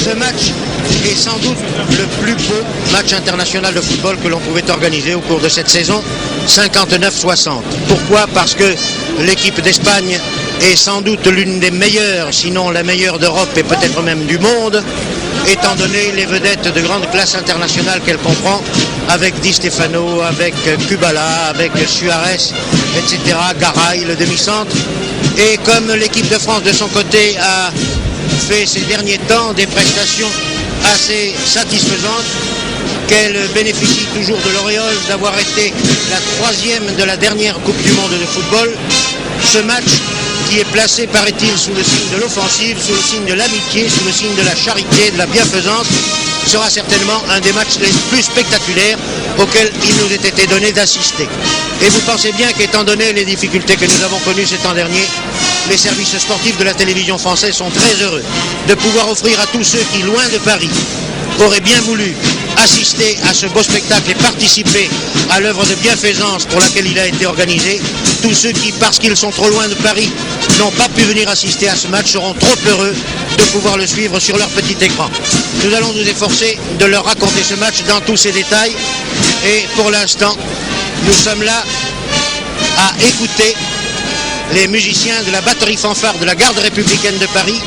Ce match est sans doute le plus beau match international de football que l'on pouvait organiser au cours de cette saison, 59-60. Pourquoi? Parce que l'équipe d'Espagne est sans doute l'une des meilleures, sinon la meilleure d'Europe et peut-être même du monde, étant donné les vedettes de grande classe internationale qu'elle comprend, avec Di Stefano, avec Kubala, avec Suarez, etc., Garay, le demi-centre. Et comme l'équipe de France, de son côté, a fait ces derniers temps des prestations assez satisfaisantes, qu'elle bénéficie toujours de l'auréole d'avoir été la troisième de la dernière Coupe du Monde de football, ce match, qui est placé, paraît-il, sous le signe de l'offensive, sous le signe de l'amitié, sous le signe de la charité, de la bienfaisance, sera certainement un des matchs les plus spectaculaires auxquels il nous ait été donné d'assister. Et vous pensez bien qu'étant donné les difficultés que nous avons connues ces temps derniers, les services sportifs de la télévision française sont très heureux de pouvoir offrir à tous ceux qui, loin de Paris, auraient bien voulu assister à ce beau spectacle et participer à l'œuvre de bienfaisance pour laquelle il a été organisé. Tous ceux qui, parce qu'ils sont trop loin de Paris, n'ont pas pu venir assister à ce match seront trop heureux de pouvoir le suivre sur leur petit écran. Nous allons nous efforcer de leur raconter ce match dans tous ses détails et pour l'instant, nous sommes là à écouter les musiciens de la batterie fanfare de la Garde républicaine de Paris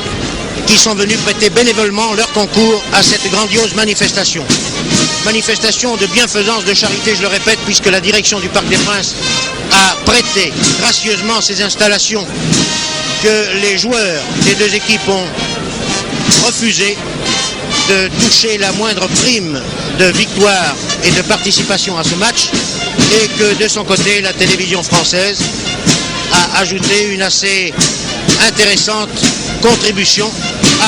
qui sont venus prêter bénévolement leur concours à cette grandiose manifestation. Manifestation de bienfaisance, de charité, je le répète, puisque la direction du Parc des Princes a prêté gracieusement ces installations que les joueurs des deux équipes ont refusé de toucher la moindre prime de victoire et de participation à ce match, et que de son côté, la télévision française a ajouté une assez intéressante contribution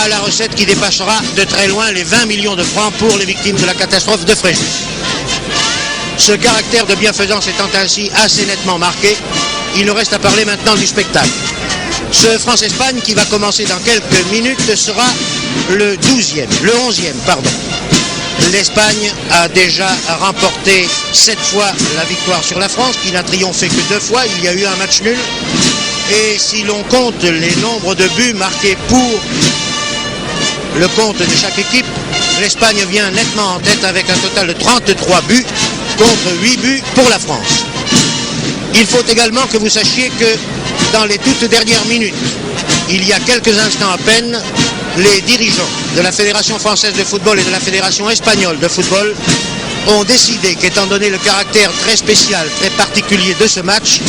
à la recette qui dépassera de très loin les 20 millions de francs pour les victimes de la catastrophe de Fréjus. Ce caractère de bienfaisance étant ainsi assez nettement marqué, il nous reste à parler maintenant du spectacle. Ce France-Espagne qui va commencer dans quelques minutes sera le 11e, pardon. L'Espagne a déjà remporté 7 fois la victoire sur la France, qui n'a triomphé que 2 fois, il y a eu un match nul. Et si l'on compte les nombres de buts marqués pour le compte de chaque équipe, l'Espagne vient nettement en tête avec un total de 33 buts contre 8 buts pour la France. Il faut également que vous sachiez que dans les toutes dernières minutes, il y a quelques instants à peine, les dirigeants de la Fédération française de football et de la Fédération espagnole de football ont décidé qu'étant donné le caractère très spécial, très particulier de ce match,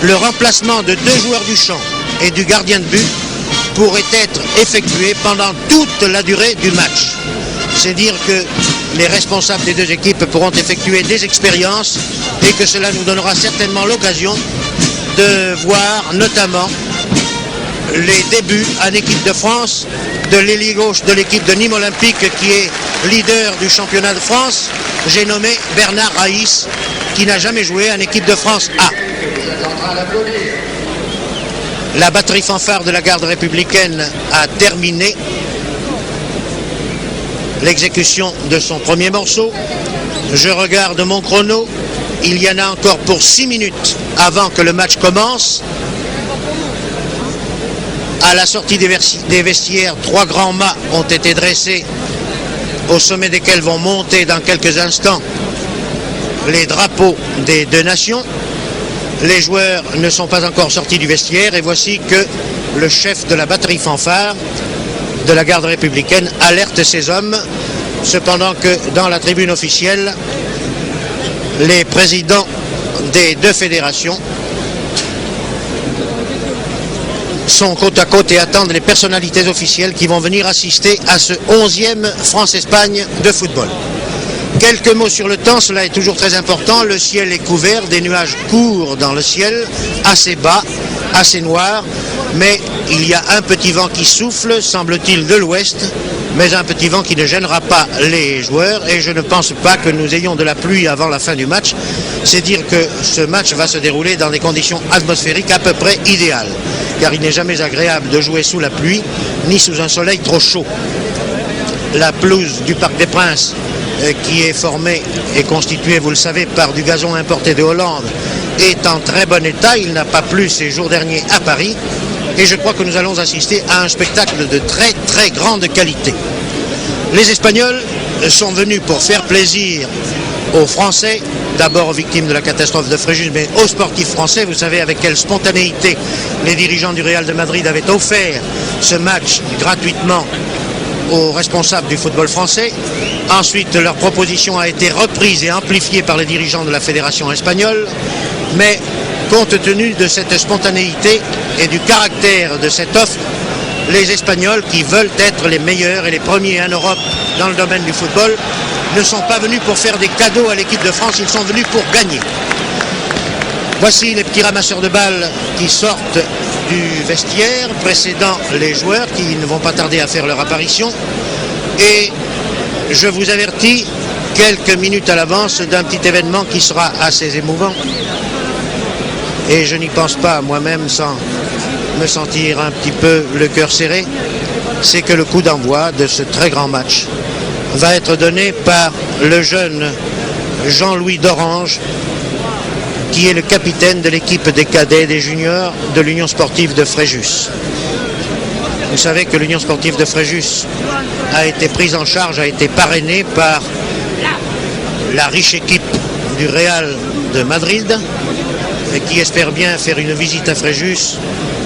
le remplacement de 2 joueurs du champ et du gardien de but pourrait être effectué pendant toute la durée du match. C'est dire que les responsables des deux équipes pourront effectuer des expériences et que cela nous donnera certainement l'occasion de voir notamment les débuts en équipe de France de l'ailier gauche de l'équipe de Nîmes Olympique qui est leader du championnat de France. J'ai nommé Bernard Raïs qui n'a jamais joué en équipe de France A. La batterie fanfare de la Garde républicaine a terminé l'exécution de son premier morceau. Je regarde mon chrono. Il y en a encore pour 6 minutes avant que le match commence. À la sortie des vestiaires, 3 grands mâts ont été dressés, au sommet desquels vont monter dans quelques instants les drapeaux des 2 nations. Les joueurs ne sont pas encore sortis du vestiaire et voici que le chef de la batterie fanfare de la Garde républicaine alerte ses hommes, cependant que dans la tribune officielle, les présidents des 2 fédérations sont côte à côte et attendent les personnalités officielles qui vont venir assister à ce 11e France-Espagne de football. Quelques mots sur le temps, cela est toujours très important. Le ciel est couvert, des nuages courent dans le ciel, assez bas, assez noirs, mais il y a un petit vent qui souffle, semble-t-il, de l'ouest, mais un petit vent qui ne gênera pas les joueurs et je ne pense pas que nous ayons de la pluie avant la fin du match. C'est dire que ce match va se dérouler dans des conditions atmosphériques à peu près idéales, car il n'est jamais agréable de jouer sous la pluie ni sous un soleil trop chaud. La pelouse du Parc des Princes qui est formé et constitué, vous le savez, par du gazon importé de Hollande, est en très bon état. Il n'a pas plu ces jours derniers à Paris et je crois que nous allons assister à un spectacle de très très grande qualité. Les Espagnols sont venus pour faire plaisir aux Français, d'abord aux victimes de la catastrophe de Fréjus, mais aux sportifs français. Vous savez avec quelle spontanéité les dirigeants du Real de Madrid avaient offert ce match gratuitement aux responsables du football français. Ensuite, leur proposition a été reprise et amplifiée par les dirigeants de la fédération espagnole, mais compte tenu de cette spontanéité et du caractère de cette offre, les Espagnols, qui veulent être les meilleurs et les premiers en Europe dans le domaine du football, ne sont pas venus pour faire des cadeaux à l'équipe de France, ils sont venus pour gagner. Voici les petits ramasseurs de balles qui sortent du vestiaire, précédant les joueurs qui ne vont pas tarder à faire leur apparition. Et je vous avertis quelques minutes à l'avance d'un petit événement qui sera assez émouvant. Et je n'y pense pas moi-même sans me sentir un petit peu le cœur serré. C'est que le coup d'envoi de ce très grand match va être donné par le jeune Jean-Louis Dorange, qui est le capitaine de l'équipe des cadets et des juniors de l'Union sportive de Fréjus. Vous savez que l'Union sportive de Fréjus a été prise en charge, a été parrainée par la riche équipe du Real de Madrid, et qui espère bien faire une visite à Fréjus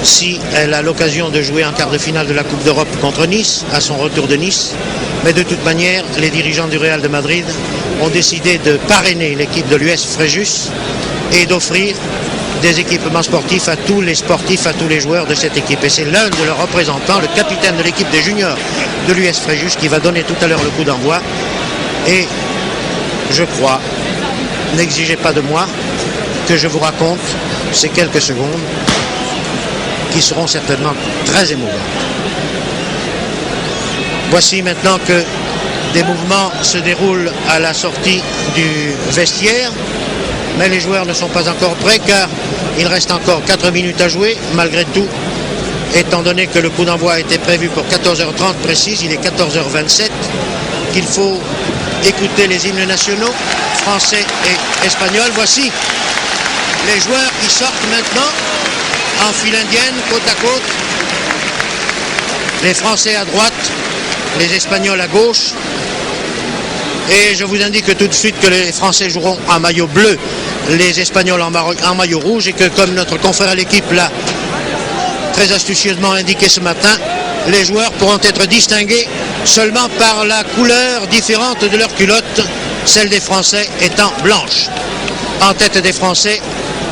si elle a l'occasion de jouer en quart de finale de la Coupe d'Europe contre Nice, à son retour de Nice. Mais de toute manière, les dirigeants du Real de Madrid ont décidé de parrainer l'équipe de l'US Fréjus et d'offrir des équipements sportifs, à tous les joueurs de cette équipe. Et c'est l'un de leurs représentants, le capitaine de l'équipe des juniors de l'US Fréjus, qui va donner tout à l'heure le coup d'envoi. Et je crois, n'exigez pas de moi que je vous raconte ces quelques secondes qui seront certainement très émouvantes. Voici maintenant que des mouvements se déroulent à la sortie du vestiaire, mais les joueurs ne sont pas encore prêts car il reste encore 4 minutes à jouer, malgré tout, étant donné que le coup d'envoi a été prévu pour 14h30 précise, il est 14h27, qu'il faut écouter les hymnes nationaux, français et espagnols. Voici les joueurs qui sortent maintenant en file indienne, côte à côte. Les Français à droite, les Espagnols à gauche. Et je vous indique tout de suite que les Français joueront en maillot bleu, les Espagnols en maillot rouge, et que comme notre confrère à l'équipe l'a très astucieusement indiqué ce matin, les joueurs pourront être distingués seulement par la couleur différente de leur culotte, celle des Français étant blanche. En tête des Français,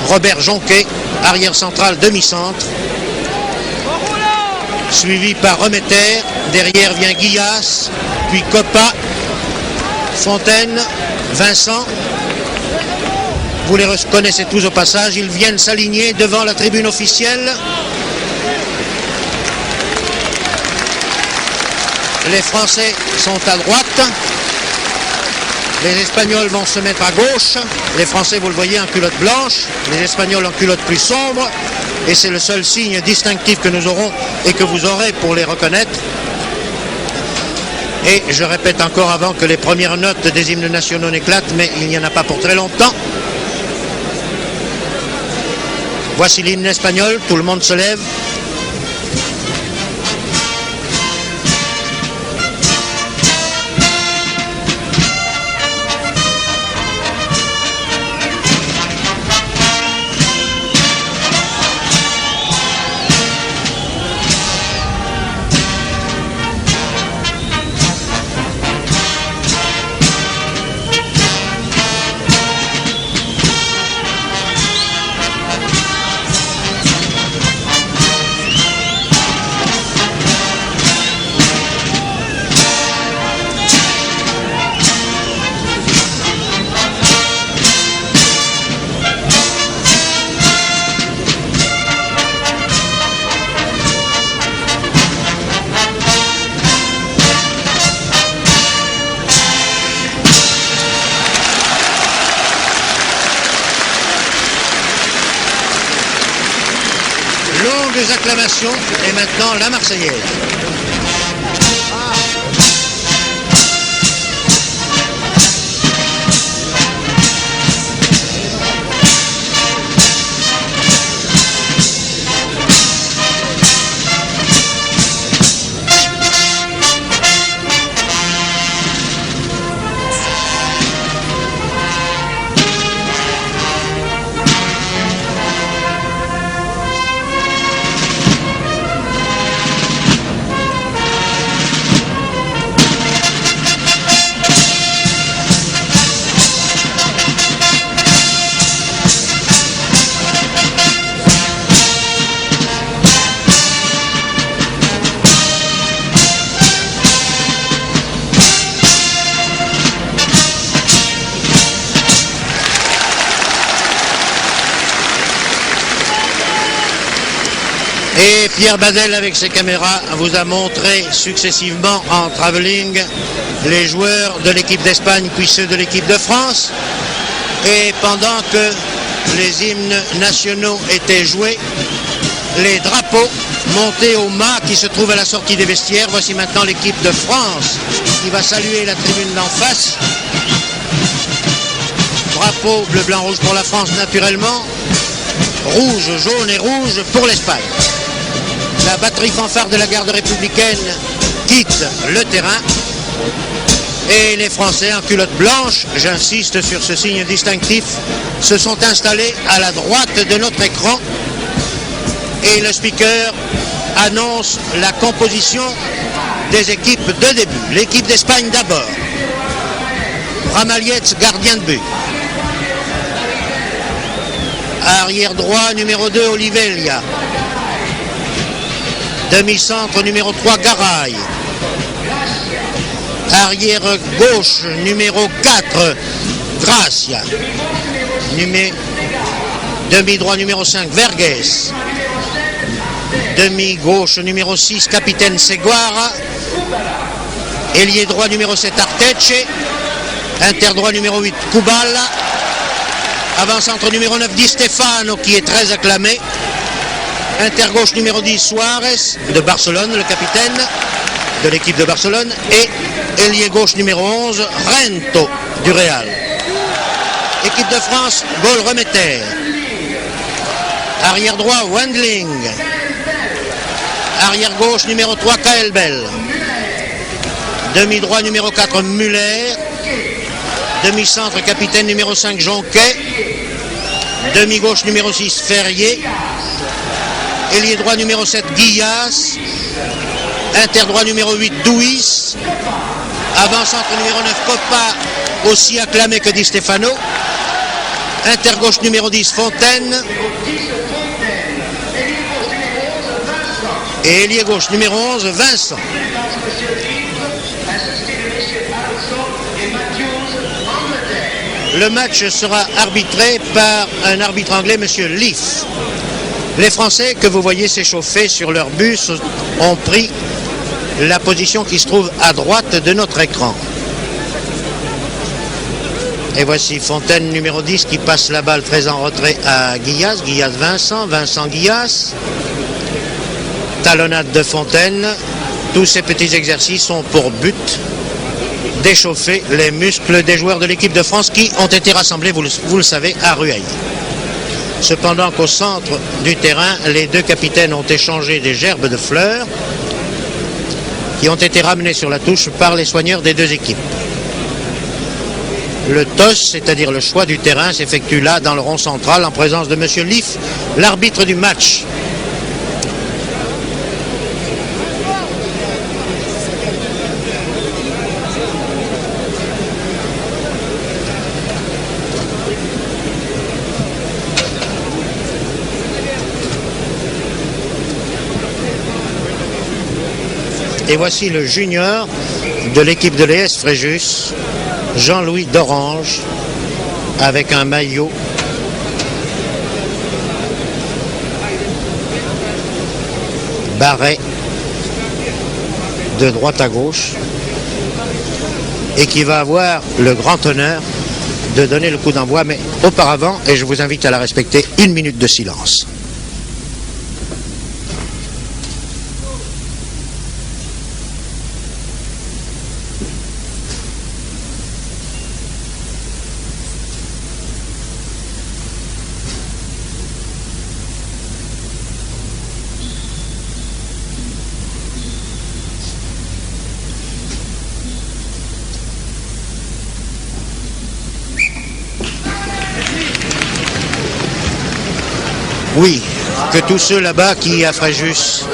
Robert Jonquet, arrière central demi-centre, suivi par Remeter, derrière vient Guillas, puis Coppa, Fontaine, Vincent. Vous les reconnaissez tous au passage, ils viennent s'aligner devant la tribune officielle. Les Français sont à droite. Les Espagnols vont se mettre à gauche. Les Français, vous le voyez, en culotte blanche. Les Espagnols en culotte plus sombre. Et c'est le seul signe distinctif que nous aurons et que vous aurez pour les reconnaître. Et je répète encore avant que les premières notes des hymnes nationaux n'éclatent, mais il n'y en a pas pour très longtemps. Voici l'hymne espagnol, tout le monde se lève. Longues acclamations et maintenant la Marseillaise. Pierre Badel avec ses caméras vous a montré successivement en travelling les joueurs de l'équipe d'Espagne puis ceux de l'équipe de France. Et pendant que les hymnes nationaux étaient joués, les drapeaux montés au mât qui se trouve à la sortie des vestiaires. Voici maintenant l'équipe de France qui va saluer la tribune d'en face. Drapeau bleu, blanc, rouge pour la France naturellement. Rouge, jaune et rouge pour l'Espagne. La batterie fanfare de la garde républicaine quitte le terrain. Et les Français en culotte blanche, j'insiste sur ce signe distinctif, se sont installés à la droite de notre écran. Et le speaker annonce la composition des équipes de début. L'équipe d'Espagne d'abord. Ramallets, gardien de but. Arrière droit, numéro 2, Olivelia. Demi-centre, numéro 3, Garay. Arrière gauche, numéro 4, Gracia. Demi-droit, numéro 5, Verges. Demi-gauche, numéro 6, capitaine Seguara. Ailier droit, numéro 7, Arteche. Interdroit, numéro 8, Kubala. Avant-centre, numéro 9, Di Stefano, qui est très acclamé. Intergauche, numéro 10, Suarez, de Barcelone, le capitaine de l'équipe de Barcelone. Et ailier gauche, numéro 11, Rento, du Real. Équipe de France, Gaulle Remeter. Arrière droit, Wendling. Arrière gauche, numéro 3, Kaelbel. Demi-droit, numéro 4, Muller. Demi-centre, capitaine, numéro 5, Jonquet. Demi-gauche, numéro 6, Ferrier. Ailier droit, numéro 7, Guillas. Interdroit, numéro 8, Douis. Avant-centre, numéro 9, Coppa, aussi acclamé que Di Stefano. Intergauche, numéro 10, Fontaine. Et ailier gauche, numéro 11, Vincent. Le match sera arbitré par un arbitre anglais, M. Leaf. Les Français que vous voyez s'échauffer sur leur bus ont pris la position qui se trouve à droite de notre écran. Et voici Fontaine, numéro 10, qui passe la balle très en retrait à Guillas. Guillas, Vincent, Vincent, Guillas. Talonnade de Fontaine. Tous ces petits exercices ont pour but d'échauffer les muscles des joueurs de l'équipe de France qui ont été rassemblés, vous le savez, à Rueil. Cependant qu'au centre du terrain, les deux capitaines ont échangé des gerbes de fleurs qui ont été ramenées sur la touche par les soigneurs des deux équipes. Le toss, c'est-à-dire le choix du terrain, s'effectue là dans le rond central en présence de M. Leaf, l'arbitre du match. Et voici le junior de l'équipe de l'ES Fréjus, Jean-Louis d'Orange, avec un maillot barré de droite à gauche et qui va avoir le grand honneur de donner le coup d'envoi, mais auparavant, et je vous invite à la respecter, 1 minute de silence. Oui, que tous ceux là-bas qui, à Fréjus,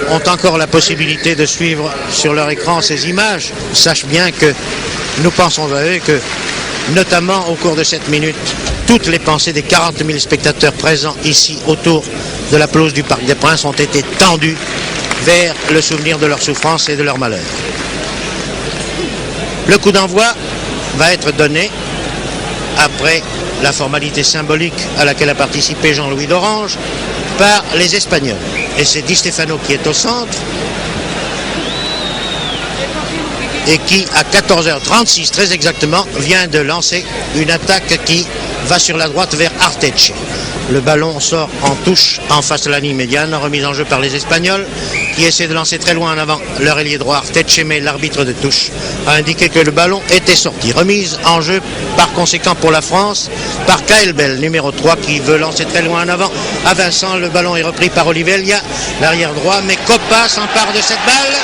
ont encore la possibilité de suivre sur leur écran ces images, sachent bien que nous pensons à eux, que notamment au cours de cette minute, toutes les pensées des 40 000 spectateurs présents ici autour de la pelouse du Parc des Princes ont été tendues vers le souvenir de leur souffrance et de leur malheur. Le coup d'envoi va être donné après la formalité symbolique à laquelle a participé Jean-Louis d'Orange, par les Espagnols. Et c'est Di Stefano qui est au centre et qui, à 14h36 très exactement, vient de lancer une attaque qui va sur la droite vers Arteche. Le ballon sort en touche en face de la ligne médiane, remise en jeu par les Espagnols qui essaient de lancer très loin en avant leur ailier droit Arteche, mais l'arbitre de touche a indiqué que le ballon était sorti. Remise en jeu par conséquent pour la France par Kael Bell, numéro 3, qui veut lancer très loin en avant à Vincent. Le ballon est repris par Olivelia, l'arrière droit, mais Coppa s'empare de cette balle.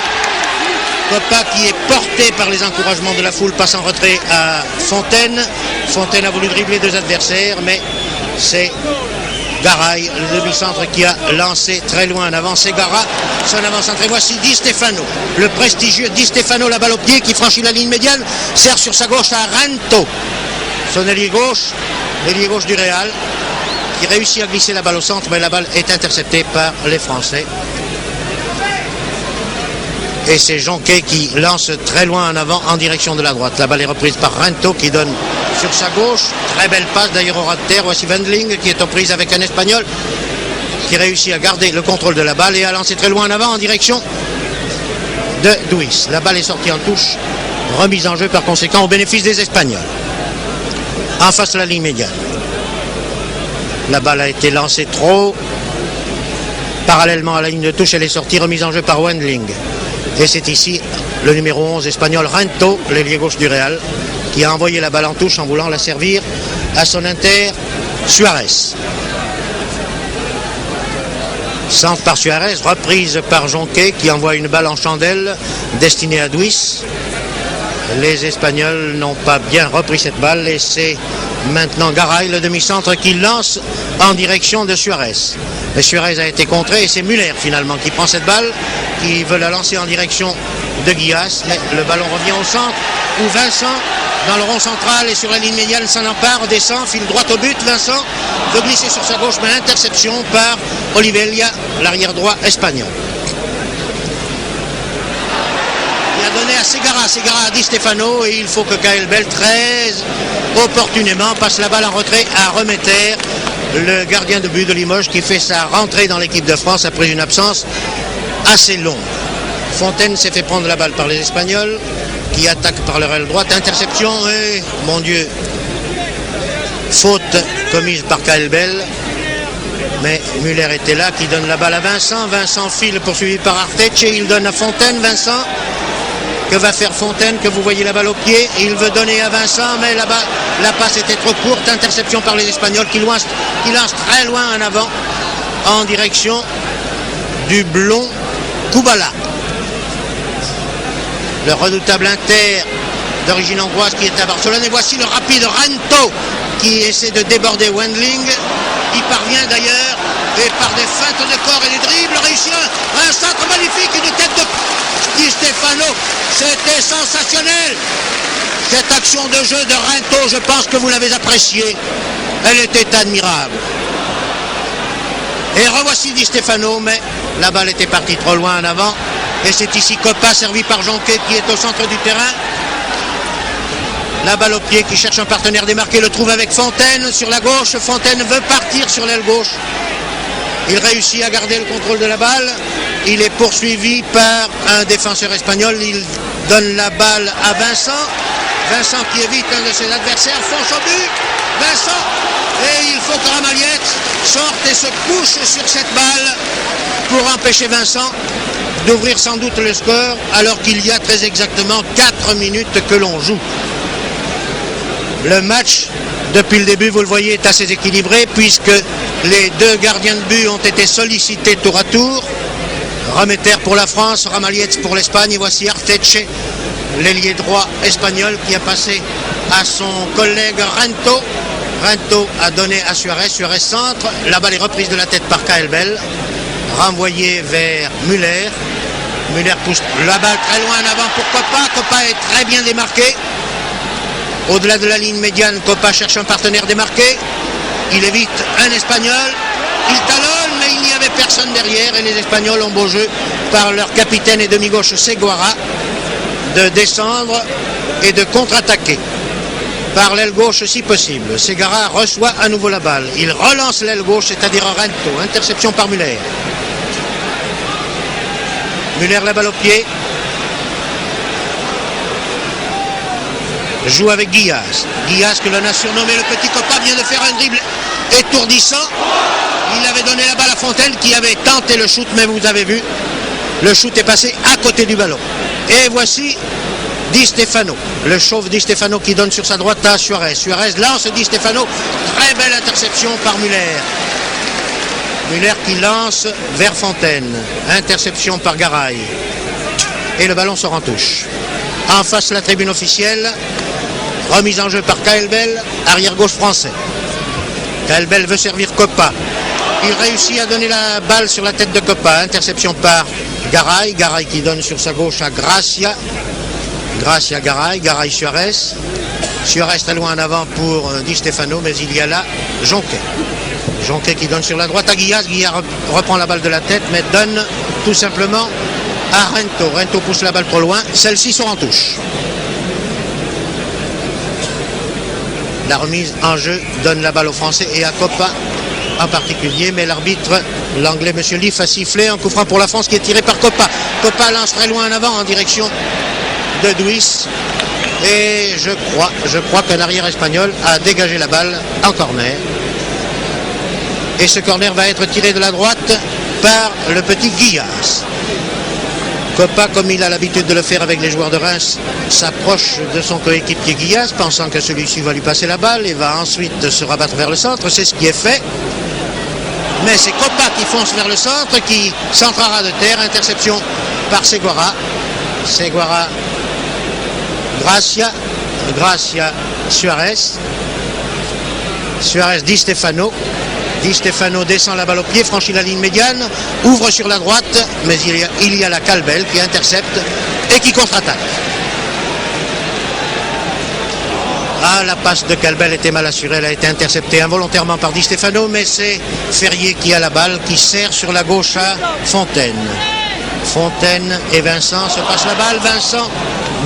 Coppa qui est porté par les encouragements de la foule passe en retrait à Fontaine. Fontaine a voulu dribbler deux adversaires, mais c'est Garay, le demi-centre, qui a lancé très loin en avant. C'est Gara, son avant-centre. Et voici Di Stefano, le prestigieux Di Stefano, la balle au pied qui franchit la ligne médiane, sert sur sa gauche à Ranto, son ailier gauche du Real, qui réussit à glisser la balle au centre, mais la balle est interceptée par les Français. Et c'est Jonquet qui lance très loin en avant en direction de la droite. La balle est reprise par Ranto qui donne sur sa gauche. Très belle passe d'ailleurs au ras de terre. Voici Wendling qui est aux prises avec un Espagnol qui réussit à garder le contrôle de la balle et à lancer très loin en avant en direction de Duis. La balle est sortie en touche. Remise en jeu par conséquent au bénéfice des Espagnols. En face de la ligne médiane. La balle a été lancée trop parallèlement à la ligne de touche. Elle est sortie. Remise en jeu par Wendling. Et c'est ici le numéro 11 espagnol Ranto, l'ailier gauche du Real, qui a envoyé la balle en touche en voulant la servir à son inter Suarez. Centre par Suarez, reprise par Jonquet qui envoie une balle en chandelle destinée à Duis. Les Espagnols n'ont pas bien repris cette balle et c'est maintenant Garay, le demi-centre, qui lance en direction de Suarez. Mais Suarez a été contré et c'est Müller finalement qui prend cette balle, qui veut la lancer en direction de Guillas, mais le ballon revient au centre où Vincent, dans le rond central et sur la ligne médiane, s'en empare, descend, file droit au but. Vincent veut glisser sur sa gauche, mais interception par Olivelia, l'arrière droit espagnol. Il a donné à Segara à Di Stefano et il faut que Kael Bell très opportunément passe la balle en retrait à Remeter, le gardien de but de Limoges qui fait sa rentrée dans l'équipe de France après une absence assez longue. Fontaine s'est fait prendre la balle par les Espagnols qui attaquent par leur aile droite. Interception et, mon Dieu, faute commise par Kael Bell. Mais Müller était là qui donne la balle à Vincent. Vincent file poursuivi par Arteche. Il donne à Fontaine. Vincent, que va faire Fontaine, que vous voyez la balle au pied? Il veut donner à Vincent, mais là-bas, la passe était trop courte. Interception par les Espagnols qui lance très loin en avant en direction du blond Kubala. Le redoutable inter d'origine hongroise qui est à Barcelone. Et voici le rapide Ranto qui essaie de déborder Wendling. Il parvient d'ailleurs, et par des feintes de corps et des dribbles, réussit un centre magnifique, une tête de Di Stefano. C'était sensationnel. Cette action de jeu de Ranto, je pense que vous l'avez appréciée. Elle était admirable. Et revoici Di Stefano, mais la balle était partie trop loin en avant. Et c'est ici Coppa, servi par Jonquet, qui est au centre du terrain. La balle au pied, qui cherche un partenaire démarqué, le trouve avec Fontaine sur la gauche. Fontaine veut partir sur l'aile gauche. Il réussit à garder le contrôle de la balle. Il est poursuivi par un défenseur espagnol. Il donne la balle à Vincent. Vincent qui évite un de ses adversaires, fonce au but. Vincent, et il faut que Ramaliet sorte et se couche sur cette balle pour empêcher Vincent d'ouvrir sans doute le score, alors qu'il y a très exactement 4 minutes que l'on joue. Le match, depuis le début, vous le voyez, est assez équilibré, puisque les deux gardiens de but ont été sollicités tour à tour. Remeter pour la France, Ramaliet pour l'Espagne, et voici Arteche, l'ailier droit espagnol, qui a passé à son collègue Ranto. Ranto a donné à Suarez, Suarez centre, la balle est reprise de la tête par Kael Bell, renvoyée vers Müller. Müller pousse la balle très loin en avant pour Coppa. Coppa est très bien démarqué. Au-delà de la ligne médiane, Coppa cherche un partenaire démarqué. Il évite un Espagnol. Il talonne, mais il n'y avait personne derrière. Et les Espagnols ont beau jeu par leur capitaine et demi-gauche Seguara de descendre et de contre-attaquer. par l'aile gauche si possible. Segara reçoit à nouveau la balle. Il relance l'aile gauche, c'est-à-dire Rento. Interception par Müller. Müller la balle au pied. Joue avec Guillas. Guillas que l'on a surnommé le petit Copa vient de faire un dribble étourdissant. Il avait donné la balle à Fontaine qui avait tenté le shoot, mais vous avez vu, le shoot est passé à côté du ballon. Et voici Di Stefano, le chauve Di Stefano qui donne sur sa droite à Suarez. Suarez lance Di Stefano, très belle interception par Müller. Müller qui lance vers Fontaine, interception par Garay. Et le ballon sort en touche. En face la tribune officielle, remise en jeu par Kaelbel, arrière-gauche français. Kaelbel veut servir Copa. Il réussit à donner la balle sur la tête de Copa. Interception par Garay. Garay qui donne sur sa gauche à Gracia. Gracia Garay. Garay Suarez. Suarez très loin en avant pour Di Stefano, mais il y a là Jonquet. Jonquet qui donne sur la droite à Guillas. Guillas reprend la balle de la tête, mais donne tout simplement à Rento. Rento pousse la balle trop loin. Celle-ci sort en touche. La remise en jeu donne la balle aux Français et à Copa en particulier, mais l'arbitre, l'anglais M. Leaf, a sifflé un coup franc pour la France qui est tiré par Copa. Copa lance très loin en avant en direction de Duis et je crois qu'un arrière espagnol a dégagé la balle en corner. Et ce corner va être tiré de la droite par le petit Guillas. Copa, comme il a l'habitude de le faire avec les joueurs de Reims, s'approche de son coéquipier Guillas, pensant que celui-ci va lui passer la balle et va ensuite se rabattre vers le centre. C'est ce qui est fait. Mais c'est Copa qui fonce vers le centre, qui centrera de terre. Interception par Seguara. Seguara, Gracia. Gracia, Suarez. Suarez, Di Stefano. Di Stefano descend la balle au pied, franchit la ligne médiane, ouvre sur la droite, mais il y a la Kaelbel qui intercepte et qui contre-attaque. Ah, la passe de Kaelbel était mal assurée, elle a été interceptée involontairement par Di Stefano, mais c'est Ferrier qui a la balle, qui sert sur la gauche à Fontaine. Fontaine et Vincent se passent la balle. Vincent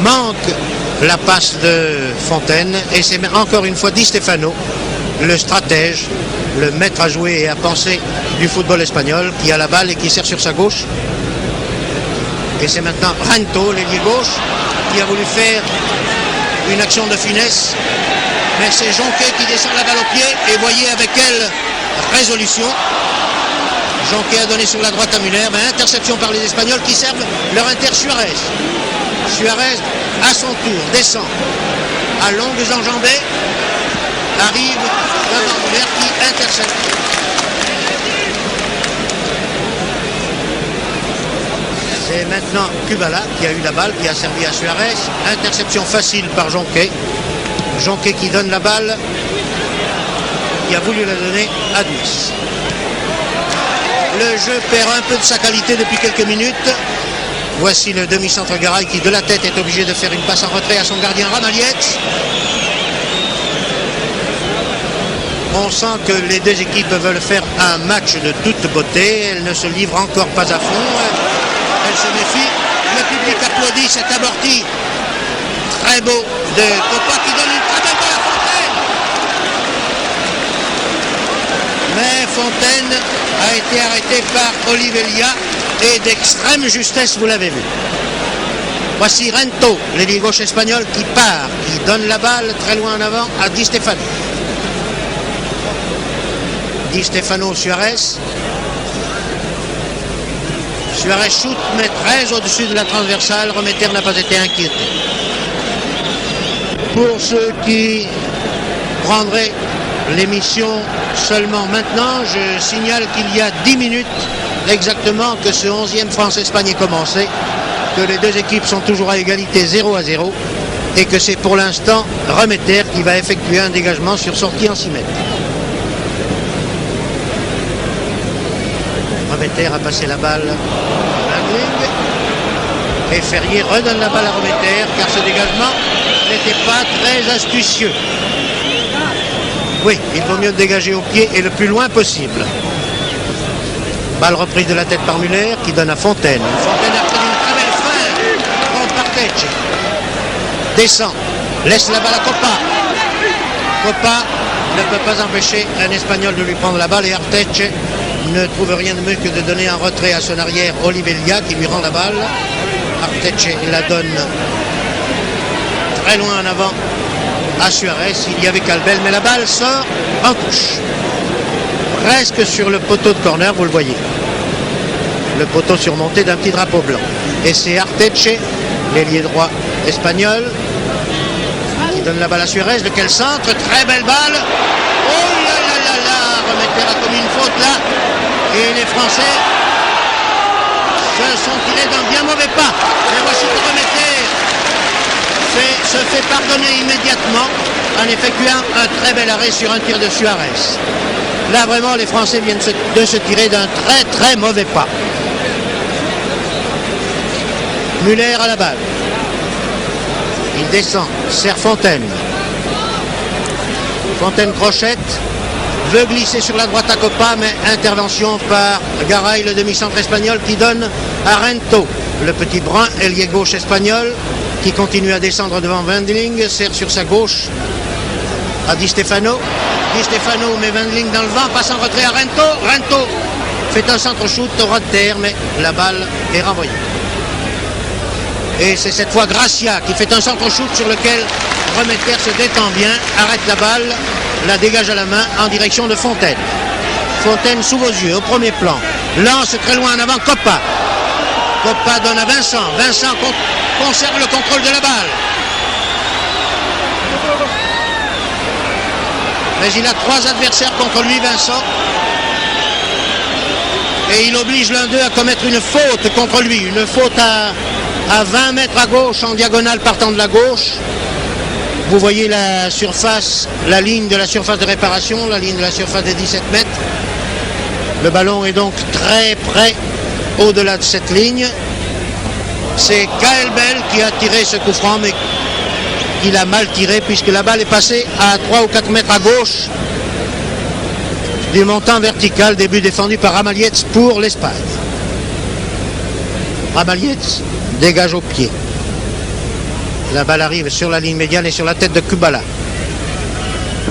manque la passe de Fontaine et c'est encore une fois Di Stefano, le stratège, le maître à jouer et à penser du football espagnol, qui a la balle et qui sert sur sa gauche. Et c'est maintenant Rento, l'ailier gauche, qui a voulu faire une action de finesse. Mais c'est Jonquet qui descend la balle au pied et voyez avec quelle résolution. Jonquet a donné sur la droite à Müller, mais interception par les Espagnols qui servent leur inter Suarez. Suarez, à son tour, descend à longues enjambées, arrive devant Müller qui intercepte. C'est maintenant Kubala qui a eu la balle, qui a servi à Suarez. Interception facile par Jonquet. Jonquet qui donne la balle, qui a voulu la donner à Duis. Le jeu perd un peu de sa qualité depuis quelques minutes. Voici le demi-centre Garay qui de la tête est obligé de faire une passe en retrait à son gardien Ramalietz. On sent que les deux équipes veulent faire un match de toute beauté. Elles ne se livrent encore pas à fond. Elles se méfient. Le public applaudit cet amorti très beau de Copa qui donne une très belle balle à Fontaine. Mais Fontaine a été arrêté par Olivelia et d'extrême justesse, vous l'avez vu. Voici Rento, l'ailier gauche espagnol qui part, qui donne la balle très loin en avant à Di Stefano. Di Stefano, Suarez. Suarez shoot, mais très au-dessus de la transversale. Remeter n'a pas été inquiété. Pour ceux qui prendraient l'émission seulement maintenant, je signale qu'il y a 10 minutes exactement que ce 11e France-Espagne est commencé, que les deux équipes sont toujours à égalité 0-0 et que c'est pour l'instant Remeter qui va effectuer un dégagement sur sortie en 6 mètres. Remeter a passé la balle à Langling et Ferrier redonne la balle à Remeter car ce dégagement n'était pas très astucieux. Oui, il vaut mieux dégager au pied et le plus loin possible. Balle reprise de la tête par Müller qui donne à Fontaine. Fontaine a pris une très belle fin. Prend par tête. Descend. Laisse la balle à Copa. Copa ne peut pas empêcher un Espagnol de lui prendre la balle et Arteche ne trouve rien de mieux que de donner un retrait à son arrière Olivelia qui lui rend la balle. Arteche la donne très loin en avant à Suarez. Il y avait Calbel, mais la balle sort en touche. Presque sur le poteau de corner, vous le voyez. Le poteau surmonté d'un petit drapeau blanc. Et c'est Arteche, l'ailier droit espagnol, qui donne la balle à Suarez. Lequel centre, très belle balle. Oh là là là là, Remeter a commis une faute là. Et les Français se sont tirés d'un bien mauvais pas. Mais voici que Remeter se fait pardonner immédiatement en effectuant un très bel arrêt sur un tir de Suarez. Là vraiment les Français viennent de se tirer d'un très très mauvais pas. Muller à la balle. Il descend, sert Fontaine. Fontaine crochette, veut glisser sur la droite à Copa, mais intervention par Garay, le demi-centre espagnol, qui donne à Rento, le petit brun ailier gauche espagnol, qui continue à descendre devant Wendling, sert sur sa gauche à Di Stefano. Di Stefano met Wendling dans le vent, passe en retrait à Rento. Rento fait un centre-shoot au ras de terre, mais la balle est renvoyée. Et c'est cette fois Gracia qui fait un centre-shoot sur lequel Remeter se détend bien, arrête la balle, la dégage à la main en direction de Fontaine. Fontaine sous vos yeux, au premier plan. Lance très loin en avant, Copa. Copa donne à Vincent. Vincent conserve le contrôle de la balle. Mais il a 3 adversaires contre lui, Vincent. Et il oblige l'un d'eux à commettre une faute contre lui. Une faute à 20 mètres à gauche, en diagonale partant de la gauche. Vous voyez la surface, la ligne de la surface de réparation, la ligne de la surface des 17 mètres. Le ballon est donc très près au-delà de cette ligne. C'est Calbel qui a tiré ce coup franc, mais il a mal tiré puisque la balle est passée à 3 ou 4 mètres à gauche du montant vertical, début défendu par Ramallets pour l'Espagne. Ramallets dégage au pied. La balle arrive sur la ligne médiane et sur la tête de Kubala.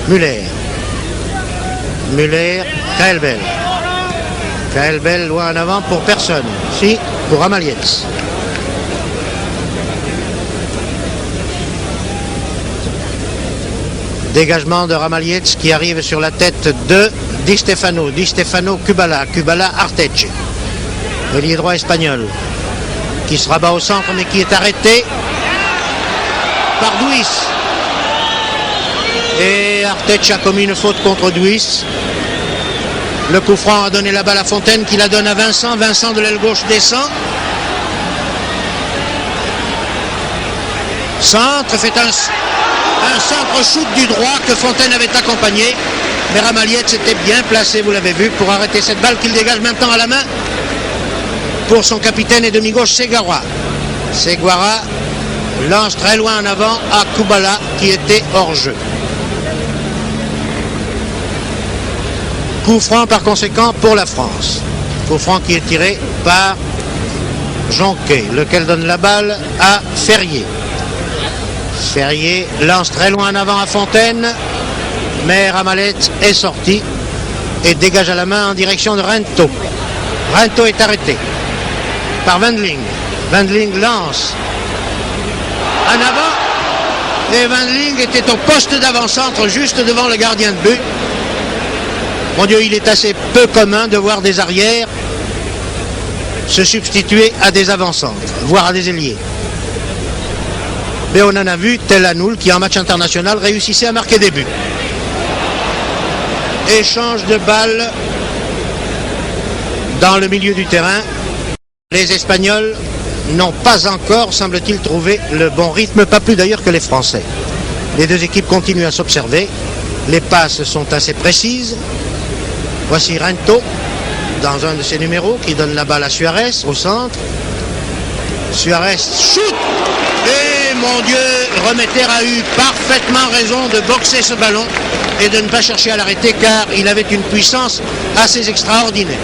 Muller. Muller, Calbel. Calbel loin en avant pour personne. Si, pour Ramallets. Dégagement de Ramallets qui arrive sur la tête de Di Stefano. Di Stefano, Kubala. Kubala, Arteche. L'ailier droit espagnol qui se rabat au centre mais qui est arrêté par Duis. Et Arteche a commis une faute contre Duis. Le coup franc a donné la balle à Fontaine qui la donne à Vincent. Vincent de l'aile gauche descend. Centre, fait un centre-shoot du droit que Fontaine avait accompagné. Mais Ramallets était bien placé, vous l'avez vu, pour arrêter cette balle qu'il dégage maintenant à la main pour son capitaine et demi-gauche Seguara. Seguara lance très loin en avant à Kubala qui était hors jeu. Coup franc par conséquent pour la France. Coup franc qui est tiré par Jonquet, lequel donne la balle à Ferrier. Ferrier lance très loin en avant à Fontaine, mais Ramallets est sorti et dégage à la main en direction de Rento. Rento est arrêté par Wendling. Wendling lance en avant et Wendling était au poste d'avant-centre juste devant le gardien de but. Mon Dieu, il est assez peu commun de voir des arrières se substituer à des avant-centres, voire à des ailiers. Mais on en a vu tel Hanoul qui en match international réussissait à marquer des buts. Échange de balles dans le milieu du terrain. Les Espagnols n'ont pas encore, semble-t-il, trouvé le bon rythme, pas plus d'ailleurs que les Français. Les deux équipes continuent à s'observer. Les passes sont assez précises. Voici Rento dans un de ses numéros qui donne la balle à Suarez au centre. Suarez shoot et mon Dieu, Remeter a eu parfaitement raison de boxer ce ballon et de ne pas chercher à l'arrêter car il avait une puissance assez extraordinaire.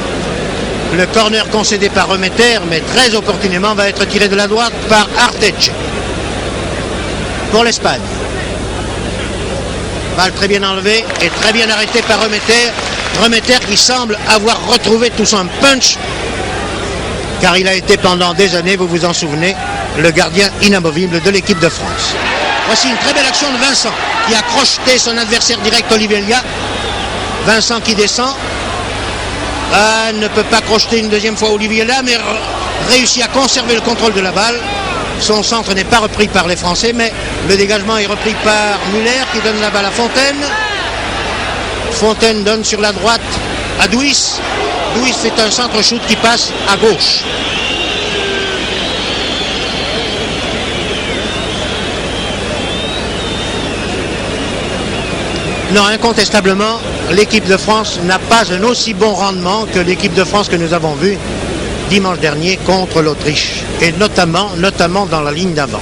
Le corner concédé par Remeter, mais très opportunément, va être tiré de la droite par Arteche pour l'Espagne. Balle très bien enlevée et très bien arrêtée par Remeter. Remeter qui semble avoir retrouvé tout son punch, car il a été pendant des années, vous vous en souvenez, le gardien inamovible de l'équipe de France. Voici une très belle action de Vincent, qui a crocheté son adversaire direct Olivier Lia. Vincent qui descend. Ne peut pas crocheter une deuxième fois Olivier Lia, mais réussit à conserver le contrôle de la balle. Son centre n'est pas repris par les Français, mais le dégagement est repris par Muller qui donne la balle à Fontaine. Fontaine donne sur la droite à Douis. Douis fait un centre-shoot qui passe à gauche. Non, incontestablement, l'équipe de France n'a pas un aussi bon rendement que l'équipe de France que nous avons vue dimanche dernier contre l'Autriche, et notamment dans la ligne d'avant.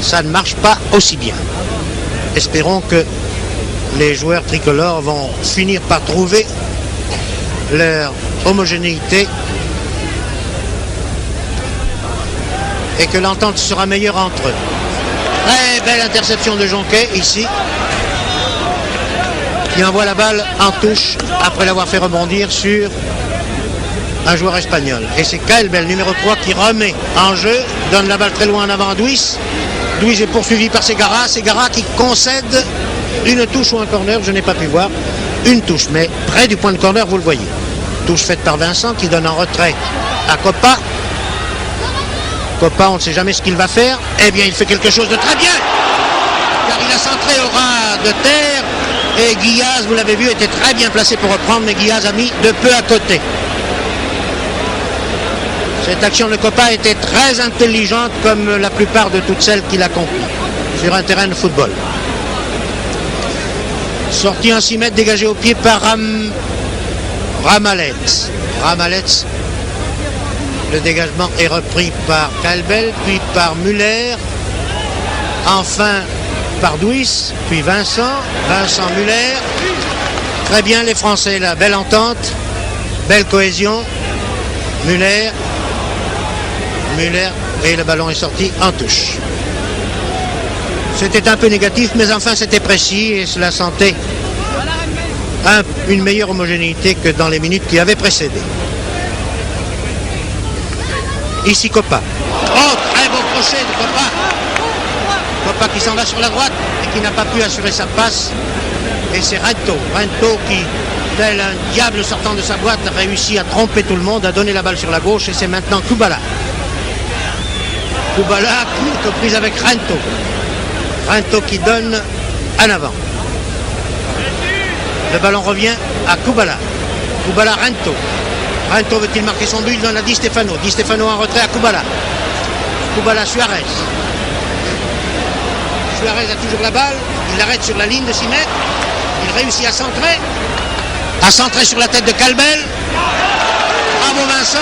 Ça ne marche pas aussi bien. Espérons que les joueurs tricolores vont finir par trouver leur homogénéité et que l'entente sera meilleure entre eux. Très belle interception de Jonquet ici, qui envoie la balle en touche après l'avoir fait rebondir sur un joueur espagnol. Et c'est Kaelbel, numéro 3, qui remet en jeu, donne la balle très loin en avant à Douis. Douis est poursuivi par Ségara. Ségara qui concède une touche ou un corner, je n'ai pas pu voir. Une touche, mais près du point de corner, vous le voyez. Touche faite par Vincent qui donne en retrait à Coppa. Coppa, on ne sait jamais ce qu'il va faire. Eh bien, il fait quelque chose de très bien, car il a centré au ras de terre. Et Guillaz, vous l'avez vu, était très bien placé pour reprendre, mais Guillaz a mis de peu à côté. Cette action de Coppa était très intelligente, comme la plupart de toutes celles qu'il accomplit sur un terrain de football. Sortie en 6 mètres, dégagée au pied par Ramalets. Ramalets, le dégagement est repris par Kaelbel, puis par Muller, enfin par Douis, puis Vincent Muller. Très bien les Français là, belle entente, belle cohésion. Muller, et le ballon est sorti en touche. C'était un peu négatif, mais enfin c'était précis et cela sentait une meilleure homogénéité que dans les minutes qui avaient précédé. Ici Coppa. Oh, très beau crochet de Coppa. Coppa qui s'en va sur la droite et qui n'a pas pu assurer sa passe. Et c'est Rento qui, tel un diable sortant de sa boîte, a réussi à tromper tout le monde, a donné la balle sur la gauche et c'est maintenant Kubala. Kubala, courte prise avec Rento. Rento qui donne en avant. Le ballon revient à Kubala. Kubala, Rento. Rento veut-il marquer son but? Il donne à Di Stefano. Di Stefano en retrait à Kubala. Kubala, Suarez. Suarez a toujours la balle. Il l'arrête sur la ligne de 6 mètres. Il réussit à centrer sur la tête de Kaelbel. Bravo Vincent,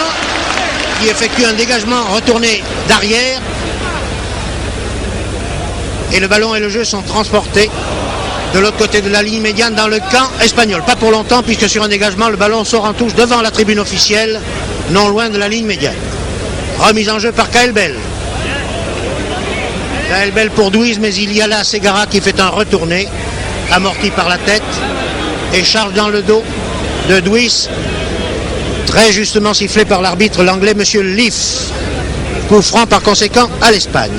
qui effectue un dégagement retourné d'arrière. Et le ballon et le jeu sont transportés de l'autre côté de la ligne médiane dans le camp espagnol. Pas pour longtemps, puisque sur un dégagement, le ballon sort en touche devant la tribune officielle, non loin de la ligne médiane. Remise en jeu par Kaelbel. Kaelbel pour Douis, mais il y a là Ségara qui fait un retourné, amorti par la tête, et charge dans le dos de Douis, très justement sifflé par l'arbitre l'anglais Monsieur Leaf. Coup franc par conséquent à l'Espagne.